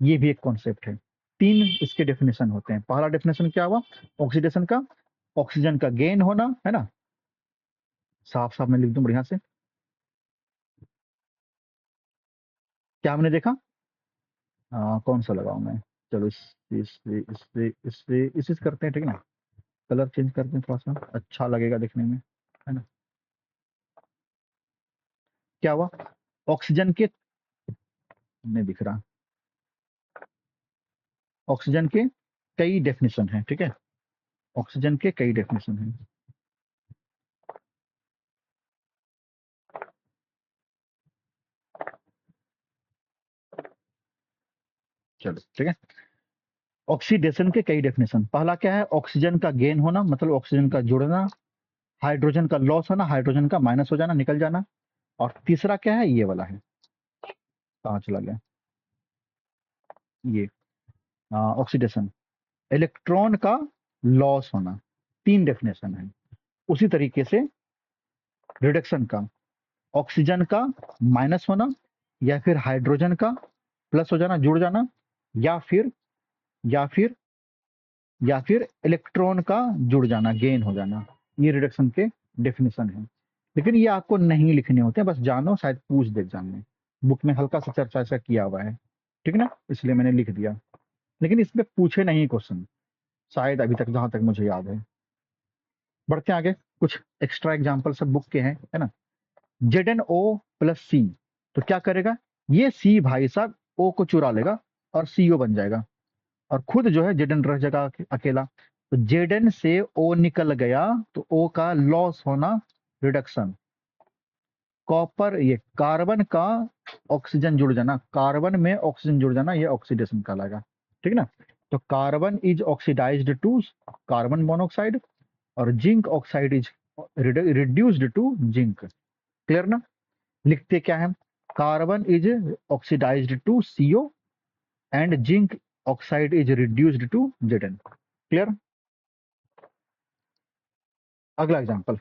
ये भी एक कॉन्सेप्ट है। तीन इसके डेफिनेशन होते हैं। पहला डेफिनेशन क्या हुआ ऑक्सीडेशन का? ऑक्सीजन का गेन होना, है ना? साफ साफ मैं लिख दूं बढ़िया से, क्या हमने देखा? कौन सा लगाऊं मैं? चलो इससे करते हैं, ठीक है ना? कलर चेंज करते हैं, थोड़ा सा अच्छा लगेगा देखने में, है ना? क्या हुआ? ऑक्सीजन के, नहीं दिख रहा, ऑक्सीजन के कई डेफिनेशन है, ठीक है? ऑक्सीजन के कई डेफिनेशन है। चलो, ठीक है। ऑक्सीडेशन के कई डेफिनेशन। पहला क्या है? ऑक्सीजन का गेन होना, मतलब ऑक्सीजन का जुड़ना। हाइड्रोजन का लॉस होना, हाइड्रोजन का माइनस हो जाना, निकल जाना। और तीसरा क्या है? ये वाला है, कहाँ चला गया ये, ऑक्सीडेशन, इलेक्ट्रॉन का लॉस होना, 3 डेफिनेशन है। उसी तरीके से रिडक्शन का, ऑक्सीजन का माइनस होना, या फिर हाइड्रोजन का प्लस हो जाना, जुड़ जाना, या फिर या फिर या फिर इलेक्ट्रॉन का जुड़ जाना, गेन हो जाना। ये रिडक्शन के डेफिनेशन है। लेकिन ये आपको नहीं लिखने होते हैं, बस जानो, शायद पूछ दे एग्जाम में। बुक में हल्का सा चर्चा ऐसा किया हुआ है, ठीक ना, इसलिए मैंने लिख दिया। लेकिन इसमें पूछे नहीं क्वेश्चन, शायद अभी तक, जहां तक मुझे याद है। बढ़ते हैं आगे, कुछ एक्स्ट्रा एग्जाम्पल सब बुक के हैं, है ना। ZnO प्लस सी, तो क्या करेगा ये सी भाई साहब, O को चुरा लेगा और CO बन जाएगा, और खुद जो है Zn रह जाएगा अकेला। तो Zn से O निकल गया, तो O का लॉस होना, रिडक्शन। कॉपर, ये कार्बन का ऑक्सीजन जुड़ जाना, कार्बन में ऑक्सीजन जुड़ जाना, ये ऑक्सीडेशन कहलाएगा, ठीक ना। तो carbon is oxidised to carbon monoxide, और zinc oxide is reduced to zinc. Clear ना। लिखते क्या है, carbon is oxidised to CO and zinc oxide is reduced to Zn। Clear. अगला एग्जांपल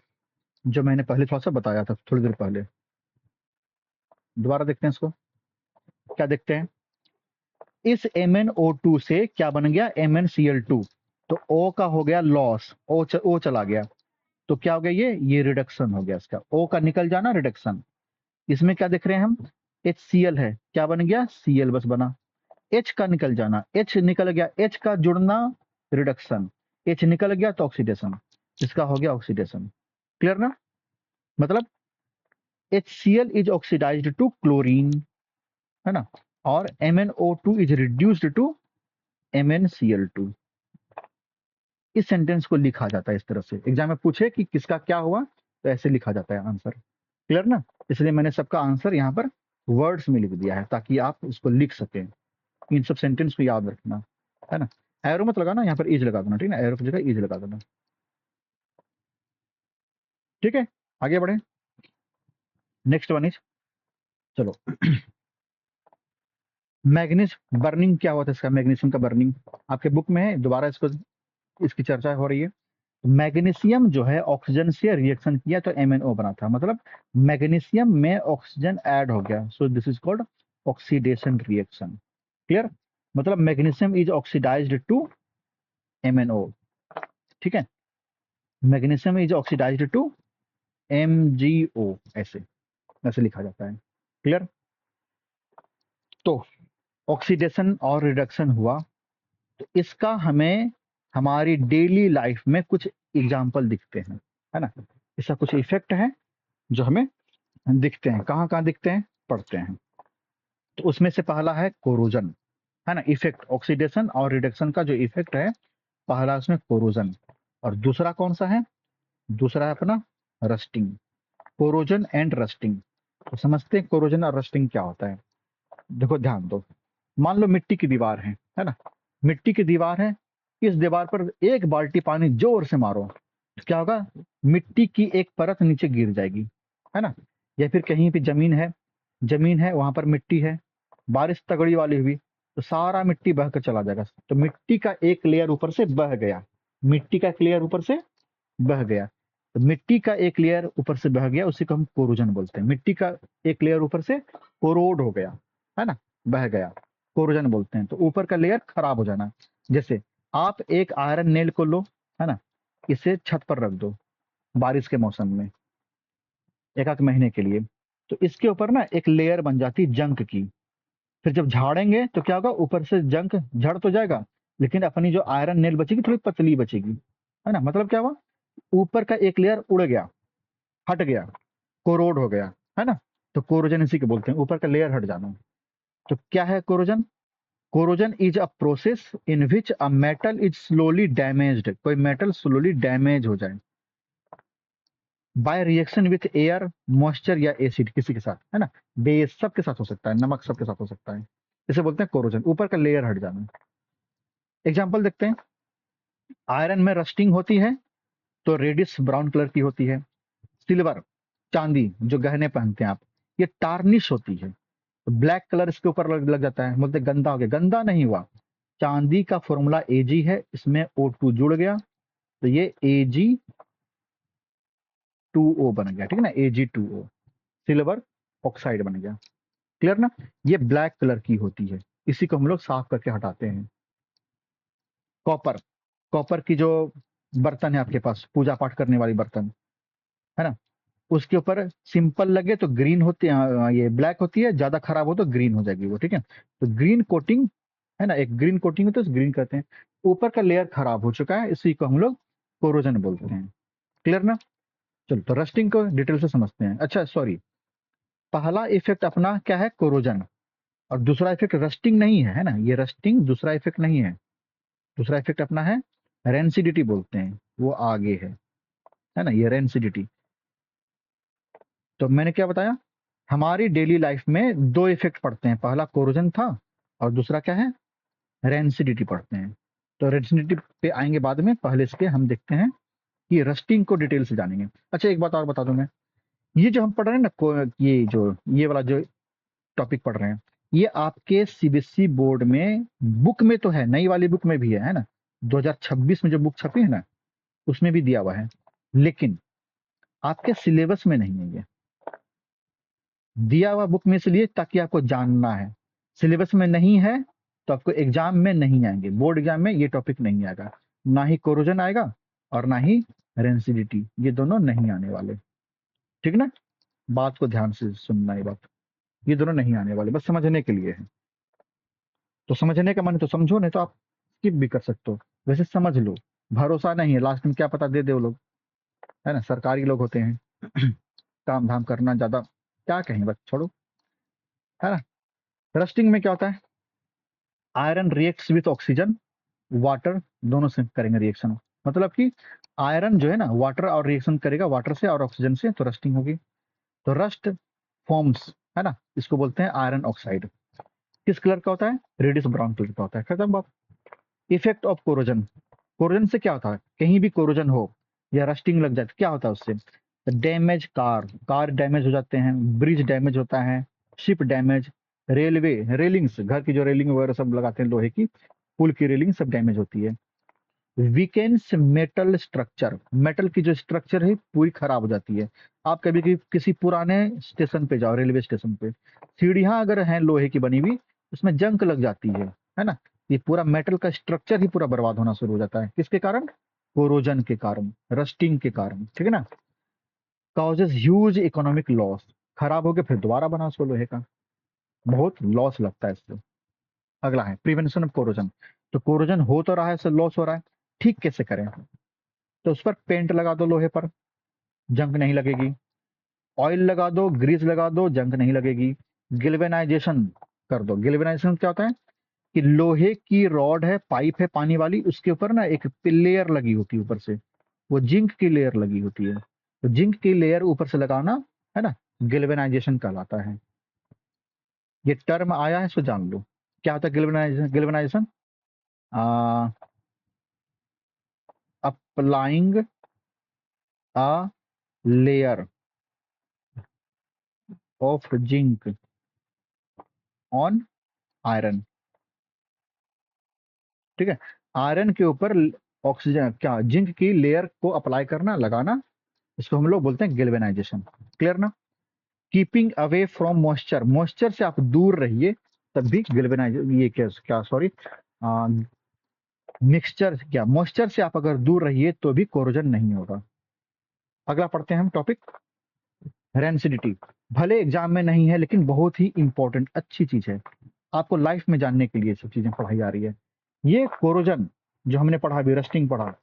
जो मैंने पहले थोड़ा सा बताया था थोड़ी देर पहले, दोबारा देखते हैं इसको। क्या देखते हैं, इस MnO2 से क्या बन गया, MnCl2। तो O का हो गया लॉस, O चला गया, तो क्या हो गया, ये रिडक्शन हो गया इसका, O का निकल जाना, रिडक्शन। इसमें क्या देख रहे हैं हम, HCl है, क्या बन गया, Cl बस बना। H का निकल जाना, H निकल गया, H का जुड़ना, रिडक्शन। H निकल गया तो ऑक्सीडेशन, इसका हो गया ऑक्सीडेशन। क्लियर ना। मतलब HCl is oxidised to chlorine, है ना, और MnO2 is reduced to MnCl2। इस सेंटेंस को लिखा जाता है इस तरह से, एग्जाम में पूछे कि किसका क्या हुआ, तो ऐसे लिखा जाता है आंसर। क्लियर ना। इसलिए मैंने सबका आंसर यहाँ पर वर्ड्स में लिख दिया है, ताकि आप इसको लिख सकें। इन सब सेंटेंस को याद रखना, है ना। एरो मत लगाना, यहाँ पर इज लगा देना, ठीक है ना, एरो की जगह इज लगा देना। ठीक है, आगे बढ़े। नेक्स्ट वन इज, चलो, मैग्नीज बर्निंग क्या हुआ था इसका, मैग्नीशियम का बर्निंग आपके बुक में है, दोबारा इसको, इसकी चर्चा हो रही है। मैग्नीशियम जो है ऑक्सीजन से रिएक्शन किया तो MnO बना था, मतलब मैग्नीशियम में ऑक्सीजन ऐड हो गया, so this is called oxidation reaction. Clear. मतलब magnesium is oxidised to MnO, ठीक है, magnesium is oxidised to MgO, ऐसे ऐसे लिखा जाता है। क्लियर। तो ऑक्सीडेशन और रिडक्शन हुआ, तो इसका हमें हमारी डेली लाइफ में कुछ एग्जाम्पल दिखते हैं, है ना। इसका कुछ इफेक्ट है जो हमें दिखते हैं, कहाँ कहाँ दिखते हैं, पढ़ते हैं। तो उसमें से पहला है कोरोजन, है ना, इफेक्ट, ऑक्सीडेशन और रिडक्शन का जो इफेक्ट है, पहला उसमें कोरोजन। और दूसरा कौन सा है, दूसरा है अपना रस्टिंग, कोरोजन एंड रस्टिंग। तो समझते हैं कोरोजन और रस्टिंग क्या होता है। देखो ध्यान दो, मान लो मिट्टी की दीवार है ना, मिट्टी की दीवार है, इस दीवार पर एक बाल्टी पानी जोर से मारो, तो क्या होगा, मिट्टी की एक परत नीचे गिर जाएगी, है ना। या फिर कहीं भी जमीन है वहां पर मिट्टी है, बारिश तगड़ी वाली हुई, तो सारा मिट्टी बह कर चला जाएगा। तो मिट्टी का एक लेयर ऊपर से बह गया, मिट्टी का एक लेयर ऊपर से बह गया, तो मिट्टी का एक लेयर ऊपर से बह गया, उसी को हम कोरोजन बोलते हैं। मिट्टी का एक लेयर ऊपर से कोरोड हो गया, है ना, बह गया, कोरोजन बोलते हैं। तो ऊपर का लेयर खराब हो जाना। जैसे आप एक आयरन नेल को लो, है ना, इसे छत पर रख दो बारिश के मौसम में एक आध महीने के लिए, तो इसके ऊपर ना एक लेयर बन जाती है जंक की। फिर जब झाड़ेंगे तो क्या होगा, ऊपर से जंक झड़ तो जाएगा, लेकिन अपनी जो आयरन नेल बचेगी थोड़ी पतली बचेगी, है ना। मतलब क्या हुआ, ऊपर का एक लेयर उड़ गया, हट गया, कोरोड हो गया, है ना। तो कोरोजन इसी को बोलते हैं, ऊपर का लेयर हट जाना। तो क्या है corrosion, corrosion is a process in which a metal is slowly damaged, कोई मेटल स्लोली डैमेज हो जाए by reaction with air, moisture या एसिड, किसी के साथ, है ना, बेस सबके साथ हो सकता है, नमक सबके साथ हो सकता है, इसे बोलते हैं कोरोजन, ऊपर का लेयर हट जाना। एग्जाम्पल देखते हैं, आयरन में रस्टिंग होती है तो रेडिश ब्राउन कलर की होती है। सिल्वर, चांदी जो गहने पहनते हैं आप, ये टार्निश होती है, तो ब्लैक कलर इसके ऊपर लग जाता है, बोलते गंदा हो गया। गंदा नहीं हुआ, चांदी का फॉर्मूला Ag है, इसमें O2 जुड़ गया तो ये Ag2O बन गया, ठीक है ना, Ag2O, सिल्वर ऑक्साइड बन गया। क्लियर ना? ये ब्लैक कलर की होती है, इसी को हम लोग साफ करके हटाते हैं। कॉपर, कॉपर की जो बर्तन है आपके पास, पूजा पाठ करने वाली बर्तन है ना, उसके ऊपर सिंपल लगे तो ग्रीन होती है, ये ब्लैक होती है, ज्यादा खराब हो तो ग्रीन हो जाएगी वो, ठीक है। तो ग्रीन कोटिंग है ना, एक ग्रीन कोटिंग होती है, ग्रीन करते हैं। ऊपर का लेयर खराब हो चुका है, इसी को हम लोग कोरोजन बोलते हैं। क्लियर ना? चलो तो रस्टिंग को डिटेल से समझते हैं। अच्छा सॉरी, पहला इफेक्ट अपना क्या है, कोरोजन, और दूसरा इफेक्ट रस्टिंग नहीं है, है ना, ये रस्टिंग दूसरा इफेक्ट नहीं है। दूसरा इफेक्ट अपना है रेंसिडिटी बोलते हैं, वो आगे है ना, ये रेंसिडिटी। तो मैंने क्या बताया, हमारी डेली लाइफ में दो इफेक्ट पड़ते हैं, पहला कोरोजन था और दूसरा क्या है, रेंसिडिटी पड़ते हैं। तो रेंसिडिटी पे आएंगे बाद में, पहले इसके हम देखते हैं कि रस्टिंग को डिटेल से जानेंगे। अच्छा एक बात और बता दूं मैं, ये जो हम पढ़ रहे हैं ना ये जो ये वाला जो टॉपिक पढ़ रहे हैं, ये आपके सीबीएसई बोर्ड में बुक में तो है, नई वाली बुक में भी है ना, 2026 में जो बुक छपी है ना, उसमें भी दिया हुआ है, लेकिन आपके सिलेबस में नहीं है। ये दिया हुआ बुक में इसलिए ताकि आपको जानना है, सिलेबस में नहीं है तो आपको एग्जाम में नहीं आएंगे, बोर्ड एग्जाम में ये टॉपिक नहीं आएगा, ना ही कोरोजन आएगा और ना ही रेंसिडिटी, ये दोनों नहीं आने वाले, ठीक ना। बात को ध्यान से सुनना, ये बात, ये दोनों नहीं आने वाले, बस समझने के लिए है। तो समझने का मन तो समझो, नहीं तो आप स्किप भी कर सकते हो, वैसे समझ लो, भरोसा नहीं है, लास्ट में क्या पता दे दे वो लोग, है ना, सरकारी लोग होते हैं काम धाम करना ज्यादा, क्या कहें, बस छोड़ो, है ना। रस्टिंग में क्या होता है, iron reacts with oxygen, water, दोनों से करेंगे रिएक्शन, मतलब कि आयरन जो है ना वाटर और रिएक्शन करेगा, वाटर से और ऑक्सीजन से, तो रस्टिंग होगी। तो रस्ट फॉर्म्स, है ना, इसको बोलते हैं आयरन ऑक्साइड। किस कलर का होता है, रेडिश ब्राउन कलर का होता है, खत्म बात। इफेक्ट ऑफ कोरोजन, कोरोजन से क्या होता है, कहीं भी कोरोजन हो या रस्टिंग लग जाए तो क्या होता है उससे, डैमेज, कार डैमेज हो जाते हैं, ब्रिज डैमेज होता है, शिप डैमेज, रेलवे रेलिंग्स, घर की जो रेलिंग वगैरह सब लगाते हैं लोहे की, पुल की रेलिंग सब डैमेज होती है। वीकेंड्स मेटल स्ट्रक्चर, मेटल की जो स्ट्रक्चर है पूरी खराब हो जाती है। आप कभी कभी किसी पुराने स्टेशन पे जाओ, रेलवे स्टेशन पे, सीढ़ियां अगर हैं लोहे की बनी हुई, उसमें जंग लग जाती है ना, ये पूरा मेटल का स्ट्रक्चर ही पूरा बर्बाद होना शुरू हो जाता है, किसके कारण, कोरोजन के कारण, रस्टिंग के कारण, ठीक है ना। कॉजेज ह्यूज इकोनॉमिक लॉस, खराब हो गया फिर दोबारा बना उसको लोहे का, बहुत लॉस लगता है इससे। अगला है प्रिवेंशन ऑफ कोरोजन, तो कोरोजन हो तो रहा है, इससे लॉस हो रहा है, ठीक कैसे करें, तो उस पर पेंट लगा दो लोहे पर, जंग नहीं लगेगी, ऑयल लगा दो, ग्रीस लगा दो, जंग नहीं लगेगी, गिल्वेनाइजेशन कर दो। गिल्वेनाइजेशन क्या होता है कि लोहे की रॉड है, पाइप है पानी वाली, उसके ऊपर ना एक लेयर लगी होती है ऊपर से, वो जिंक की लेयर लगी होती है, तो जिंक की लेयर ऊपर से लगाना, है ना, गिल्वेनाइजेशन कहलाता है। ये टर्म आया है, इसको जान लो, क्या होता है galvanisation, galvanisation, applying a layer of zinc on iron, ठीक है, आयरन के ऊपर ऑक्सीजन क्या जिंक की लेयर को अप्लाई करना, लगाना, इसको हम लोग बोलते हैं गेल्वेनाइजेशन। क्लियर ना? Keeping away from moisture, moisture से आप दूर रहिए तब भी गेल्वेनाइज, ये क्या क्या सॉरी, मिक्सचर क्या, मॉइस्चर से आप अगर दूर रहिए तो भी कोरोजन नहीं होगा। अगला पढ़ते हैं हम टॉपिक, रेंसिडिटी, भले एग्जाम में नहीं है लेकिन बहुत ही इंपॉर्टेंट अच्छी चीज है, आपको लाइफ में जानने के लिए सब चीजें पढ़ाई जा रही है। ये कोरोजन जो हमने पढ़ा अभी, रस्टिंग पढ़ा,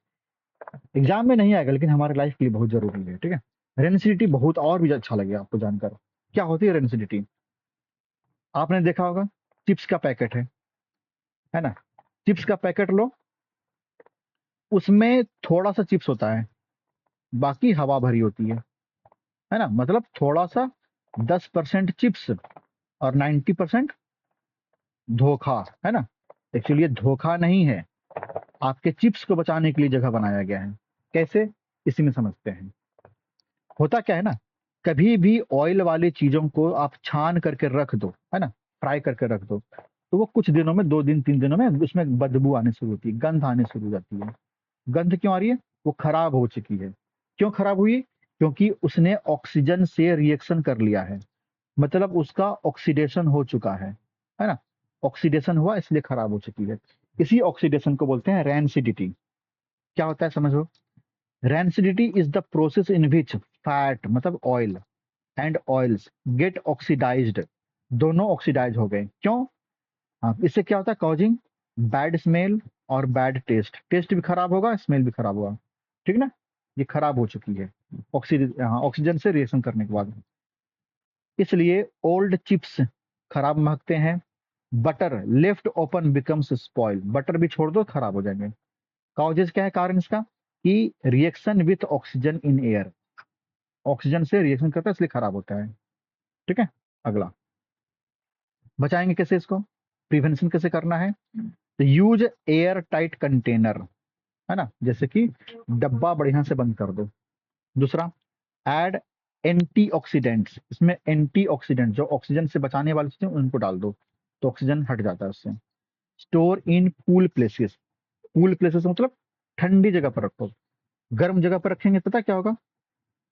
एग्जाम में नहीं आएगा लेकिन हमारे लाइफ के लिए बहुत जरूरी है, ठीक है। रेंसिडिटी बहुत और भी अच्छा लगेगा आपको जानकर, क्या होती है रेंसिडिटी, आपने देखा होगा, चिप्स का पैकेट है ना, चिप्स का पैकेट लो, उसमें थोड़ा सा चिप्स होता है, बाकी हवा भरी होती है ना, मतलब थोड़ा सा 10% चिप्स और 90% धोखा, है ना। एक्चुअली ये धोखा नहीं है, आपके चिप्स को बचाने के लिए जगह बनाया गया है। कैसे, इसी में समझते हैं। होता क्या है ना, कभी भी ऑयल वाली चीजों को आप छान करके रख दो, है ना, फ्राई करके रख दो, तो वो कुछ दिनों में, 2 दिन 3 दिनों में उसमें बदबू आने शुरू होती है, गंध आने शुरू हो जाती है। गंध क्यों आ रही है? वो खराब हो चुकी है। क्यों खराब हुई? क्योंकि उसने ऑक्सीजन से रिएक्शन कर लिया है, मतलब उसका ऑक्सीडेशन हो चुका है ना। ऑक्सीडेशन हुआ इसलिए खराब हो चुकी है। इसी ऑक्सीडेशन को बोलते हैं रैंसिडिटी। क्या होता है समझो। Rancidity is the process in which fat मतलब oil and oils get oxidised, दोनों ऑक्सीडाइज हो गए। क्यों? हाँ, इससे क्या होता है? कॉजिंग बैड स्मेल और बैड टेस्ट। टेस्ट भी खराब होगा, स्मेल भी खराब होगा, ठीक ना। ये खराब हो चुकी है ऑक्सीजन से रिएक्शन करने के बाद। इसलिए ओल्ड चिप्स खराब महकते हैं। Butter left open becomes spoil, butter भी छोड़ दो खराब हो जाएंगे। कॉजेज क्या है? कारण इसका कि reaction with oxygen in air, oxygen से रिएक्शन करता है इसलिए खराब होता है। ठीक है। अगला, बचाएंगे कैसे इसको? प्रिवेंशन कैसे करना है? तो यूज एयर टाइट कंटेनर, है ना, जैसे कि डब्बा बढ़िया से बंद कर दो। दूसरा, ऐड एंटीऑक्सीडेंट्स, इसमें एंटीऑक्सीडेंट जो ऑक्सीजन से बचाने वाली चीजें उनको डाल दो, तो ऑक्सीजन हट जाता है उससे। Store in cool places, cool places मतलब ठंडी जगह पर रखो। गर्म जगह पर रखेंगे पता क्या होगा?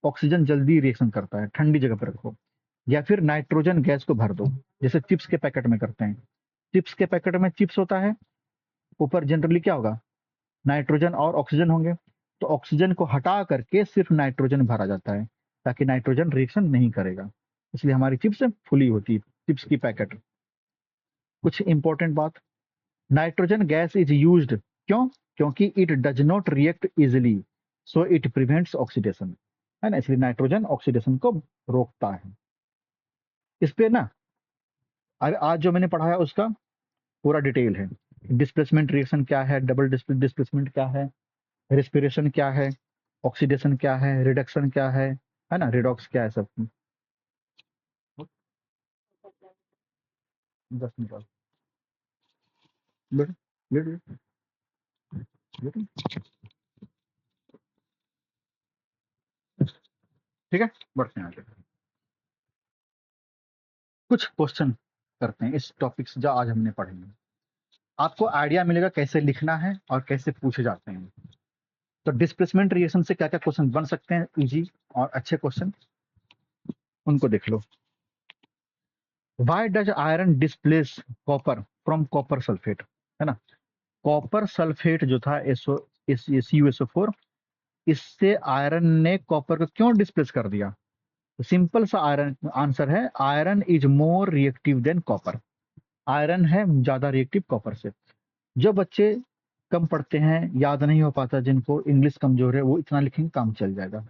ऑक्सीजन जल्दी रिएक्शन करता है, ठंडी जगह पर रखो। या फिर नाइट्रोजन गैस को भर दो, जैसे चिप्स के पैकेट में करते हैं। चिप्स के पैकेट में चिप्स होता है, ऊपर जनरली क्या होगा? नाइट्रोजन और ऑक्सीजन होंगे। तो ऑक्सीजन को हटा करके सिर्फ नाइट्रोजन भरा जाता है, ताकि नाइट्रोजन रिएक्शन नहीं करेगा। इसलिए हमारी चिप्स फुली होती है, चिप्स की पैकेट। कुछ इंपॉर्टेंट बात, नाइट्रोजन गैस इज यूज्ड, क्यों? क्योंकि it does not react easily, so it prevents oxidation, है ना, इसलिए नाइट्रोजन ऑक्सीडेशन को रोकता है। इस पे ना आज जो मैंने पढ़ाया उसका पूरा डिटेल है। डिस्प्लेसमेंट रिएक्शन क्या है, डबल डिस्प्लेसमेंट क्या है, रेस्पिरेशन क्या है, ऑक्सीडेशन क्या है, रिडक्शन क्या है ना, रिडॉक्स क्या है, सब। 10 मिनट बाद। बेटा, लेट लेट लेट। ठीक है, बढ़ते हैं आगे। कुछ क्वेश्चन करते हैं इस टॉपिक से जो आज हमने पढ़े हैं। आपको आइडिया मिलेगा कैसे लिखना है और कैसे पूछे जाते हैं। तो डिस्प्लेसमेंट रिएक्शन से क्या क्या क्वेश्चन बन सकते हैं, इजी और अच्छे क्वेश्चन, उनको देख लो। Why does iron displace copper from copper sulphate, है ना। कॉपर सल्फेट जो था CuSO4, इससे आयरन ने कॉपर को क्यों डिस्प्लेस कर दिया? तो सिंपल सा आयरन आंसर है, iron is more reactive than copper. Iron है ज्यादा रिएक्टिव कॉपर से। जो बच्चे कम पढ़ते हैं, याद नहीं हो पाता, जिनको इंग्लिश कमजोर है, वो इतना लिखेंगे काम चल जाएगा।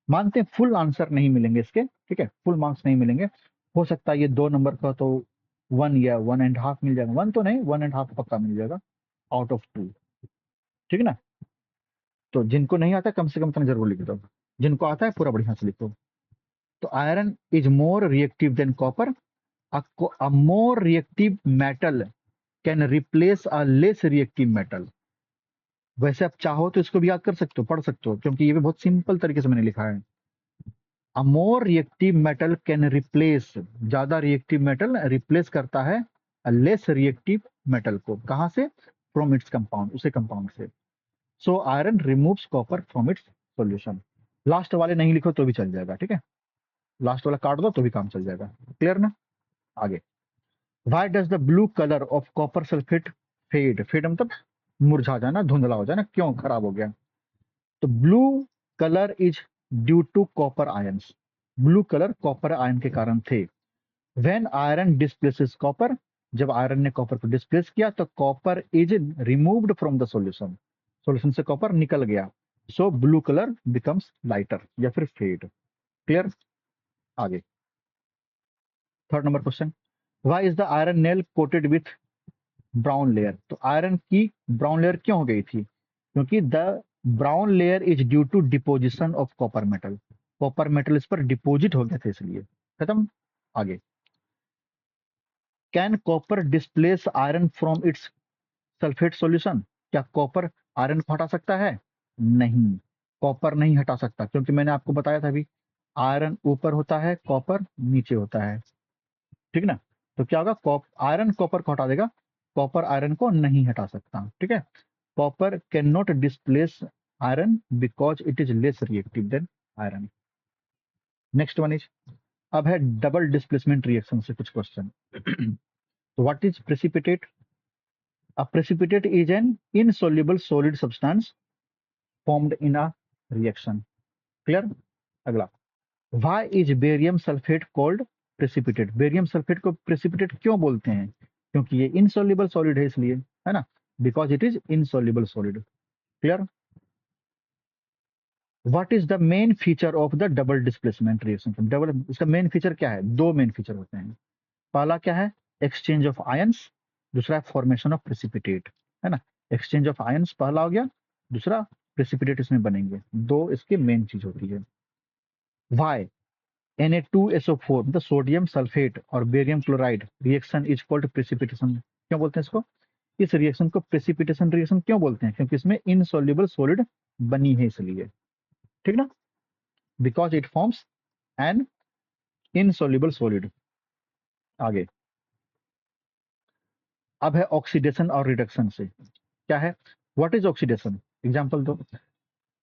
मानते हैं फुल आंसर नहीं मिलेंगे इसके, ठीक है, फुल मार्क्स नहीं मिलेंगे। हो सकता है ये 2 नंबर का तो 1 या 1.5 मिल जाएगा, 1 तो नहीं, 1.5 पक्का मिल जाएगा आउट ऑफ 2। ठीक है ना। तो जिनको नहीं आता कम से कम इतना जरूर लिख दो, जिनको आता है पूरा बढ़िया से लिखो। तो iron is more reactive than copper. A more reactive metal can replace a less reactive metal। वैसे आप चाहो तो इसको भी याद कर सकते हो, पढ़ सकते हो, क्योंकि ये भी बहुत सिंपल तरीके से मैंने लिखा है। A more reactive metal can replace, ज्यादा रिएक्टिव मेटल रिप्लेस करता है लेस रिएक्टिव मेटल को। कहाँ से? फ्रॉम इट्स कंपाउंड, उसे कंपाउंड से। So iron removes copper from its solution. Last वाले नहीं लिखो तो भी चल जाएगा, ठीक है, लास्ट वाला काट दो तो भी काम चल जाएगा। क्लियर ना। आगे, why does the blue colour of copper sulphate fade, fade मतलब मुरझा जाना, धुंधला हो जाना, क्यों खराब हो गया? तो blue colour is due to copper ions, blue colour copper ion के कारण थे। व्हेन आयरन डिस्प्लेसेस कॉपर, जब आयरन ने कॉपर को डिस्प्लेस किया तो copper is removed from the solution, solution से कॉपर निकल गया। So blue colour becomes lighter या फिर फेड। क्लियर। आगे, third number question, why is the iron nail coated with brown layer? तो आयरन की ब्राउन लेयर क्यों हो गई थी? क्योंकि the brown layer is due to deposition of copper metal, copper metal इस पर डिपोजिट हो गया था इसलिए। खत्म। आगे, can copper displace iron from its sulphate solution? क्या कॉपर आयरन को हटा सकता है? नहीं, कॉपर नहीं हटा सकता, क्योंकि मैंने आपको बताया था अभी, आयरन ऊपर होता है, कॉपर नीचे होता है, ठीक ना। तो क्या होगा, आयरन कॉपर को हटा देगा, कॉपर आयरन को नहीं हटा सकता, ठीक है। Copper can not displace iron because it is less reactive than iron. Next one is, अब है डबल डिस्प्लेसमेंट रिएक्शन से कुछ क्वेश्चन। तो what is precipitate? A precipitate is an insoluble solid substance formed in a reaction. Clear? अगला, why is barium sulfate called precipitate? Barium sulphate को precipitate क्यों बोलते हैं? क्योंकि ये insoluble solid है इसलिए, है ना, because it is insoluble solid. Clear? What is the main feature of the double displacement reaction? Double, इसका मेन फीचर क्या है? दो मेन फीचर होते हैं। पहला क्या है? एक्सचेंज ऑफ आयंस, दूसरा है फॉर्मेशन ऑफ प्रेसिपिटेट, है ना। एक्सचेंज ऑफ आयंस पहला हो गया, दूसरा प्रेसिपिटेट इसमें बनेंगे, दो इसकी मेन चीज होती है। वाई Na2SO4 मतलब सोडियम सल्फेट और barium chloride reaction is called precipitation, क्यों बोलते हैं इसको? इस रिएक्शन को प्रेसिपिटेशन रिएक्शन क्यों बोलते हैं? क्योंकि इसमें इनसॉल्युबल सॉलिड बनी है इसलिए, ठीक ना, because it forms an insoluble solid. आगे, अब है ऑक्सीडेशन और रिडक्शन से, क्या है? What is oxidation? एग्जांपल दो।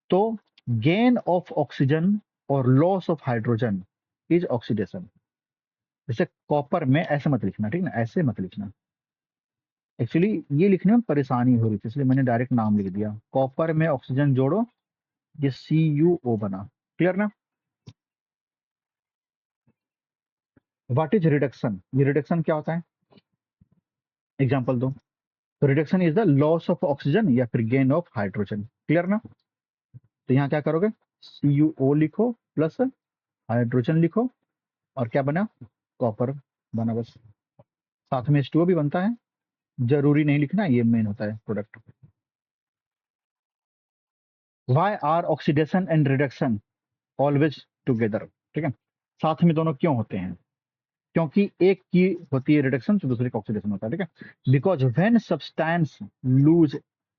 तो गेन ऑफ ऑक्सीजन और loss of hydrogen is oxidation. जैसे कॉपर में, ऐसे मत लिखना, ठीक ना, ऐसे मत लिखना। एक्चुअली ये लिखने में परेशानी हो रही थी, इसलिए मैंने डायरेक्ट नाम लिख दिया। कॉपर में ऑक्सीजन जोड़ो, ये CuO बना। क्लियर ना? What is reduction? ये रिडक्शन क्या होता है? एग्जांपल दो। तो reduction is the loss of oxygen या फिर गेन ऑफ हाइड्रोजन। क्लियर ना? तो यहाँ क्या करोगे, CuO लिखो प्लस हाइड्रोजन लिखो, और क्या बना? कॉपर बना, बस। साथ में H2O भी बनता है, जरूरी नहीं लिखना, ये मेन होता है product. Why are oxidation and reduction always together? ठीक है, साथ में दोनों क्यों होते हैं? क्योंकि एक की होती है रिडक्शन तो दूसरे का ऑक्सीडेशन होता है, ठीक है। Because when substance lose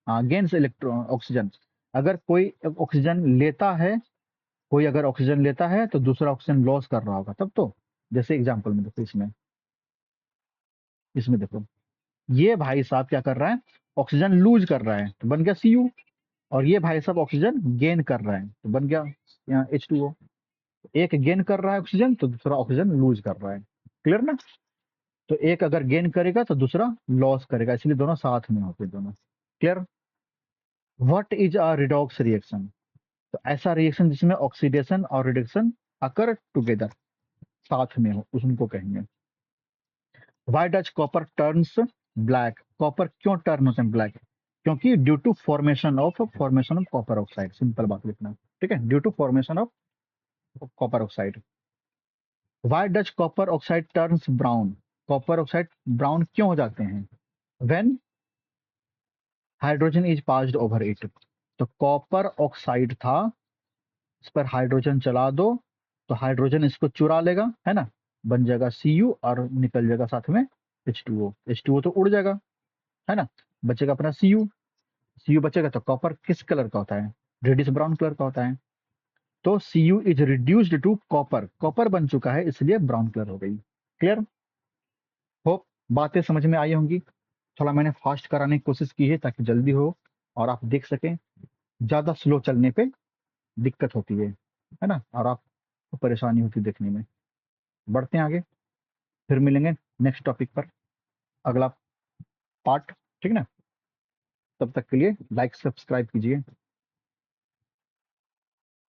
gains electron oxygen, अगर कोई ऑक्सीजन लेता है, कोई अगर ऑक्सीजन लेता है तो दूसरा ऑक्सीजन लॉस कर रहा होगा तब तो। जैसे एग्जांपल में देखो, इसमें इसमें देखो, ये भाई साहब क्या कर रहा है? ऑक्सीजन लूज कर रहा है तो बन गया Cu, और ये भाई साहब ऑक्सीजन गेन कर रहा है तो बन गया यहाँ H2O। एक गेन कर रहा है ऑक्सीजन तो दूसरा ऑक्सीजन लूज कर रहा है। क्लियर ना? तो एक अगर गेन करेगा तो दूसरा लॉस करेगा, इसलिए दोनों साथ में होते हैं दोनों। Clear? What is a redox reaction? तो ऐसा रिएक्शन जिसमें ऑक्सीडेशन और रिडक्शन अकर टुगेदर, साथ में हो, उसको कहेंगे। Why does copper turns black? Copper क्यों टर्न होते हैं ब्लैक? क्योंकि due to formation of copper oxide, simple बात लिखना, ठीक है, due to formation of copper oxide. Why does copper oxide turns brown? Copper oxide brown क्यों हो जाते हैं? When hydrogen is passed over it. तो कॉपर ऑक्साइड था, इस पर हाइड्रोजन चला दो तो हाइड्रोजन इसको चुरा लेगा, है ना, बन जाएगा Cu, और निकल जाएगा साथ में H2O। H2O तो उड़ जाएगा, है ना, बचेगा अपना Cu बचेगा। तो कॉपर किस कलर का होता है? रेडिश ब्राउन कलर का होता है। तो Cu is reduced to copper, copper बन चुका है इसलिए ब्राउन कलर हो गई। क्लियर? होप बातें समझ में आई होंगी। थोड़ा मैंने फास्ट कराने की कोशिश की है ताकि जल्दी हो और आप देख सकें। ज्यादा स्लो चलने पे दिक्कत होती है ना, और आपको परेशानी होती है देखने में। बढ़ते हैं आगे, फिर मिलेंगे नेक्स्ट टॉपिक पर, अगला पार्ट, ठीक ना। तब तक के लिए लाइक सब्सक्राइब कीजिए।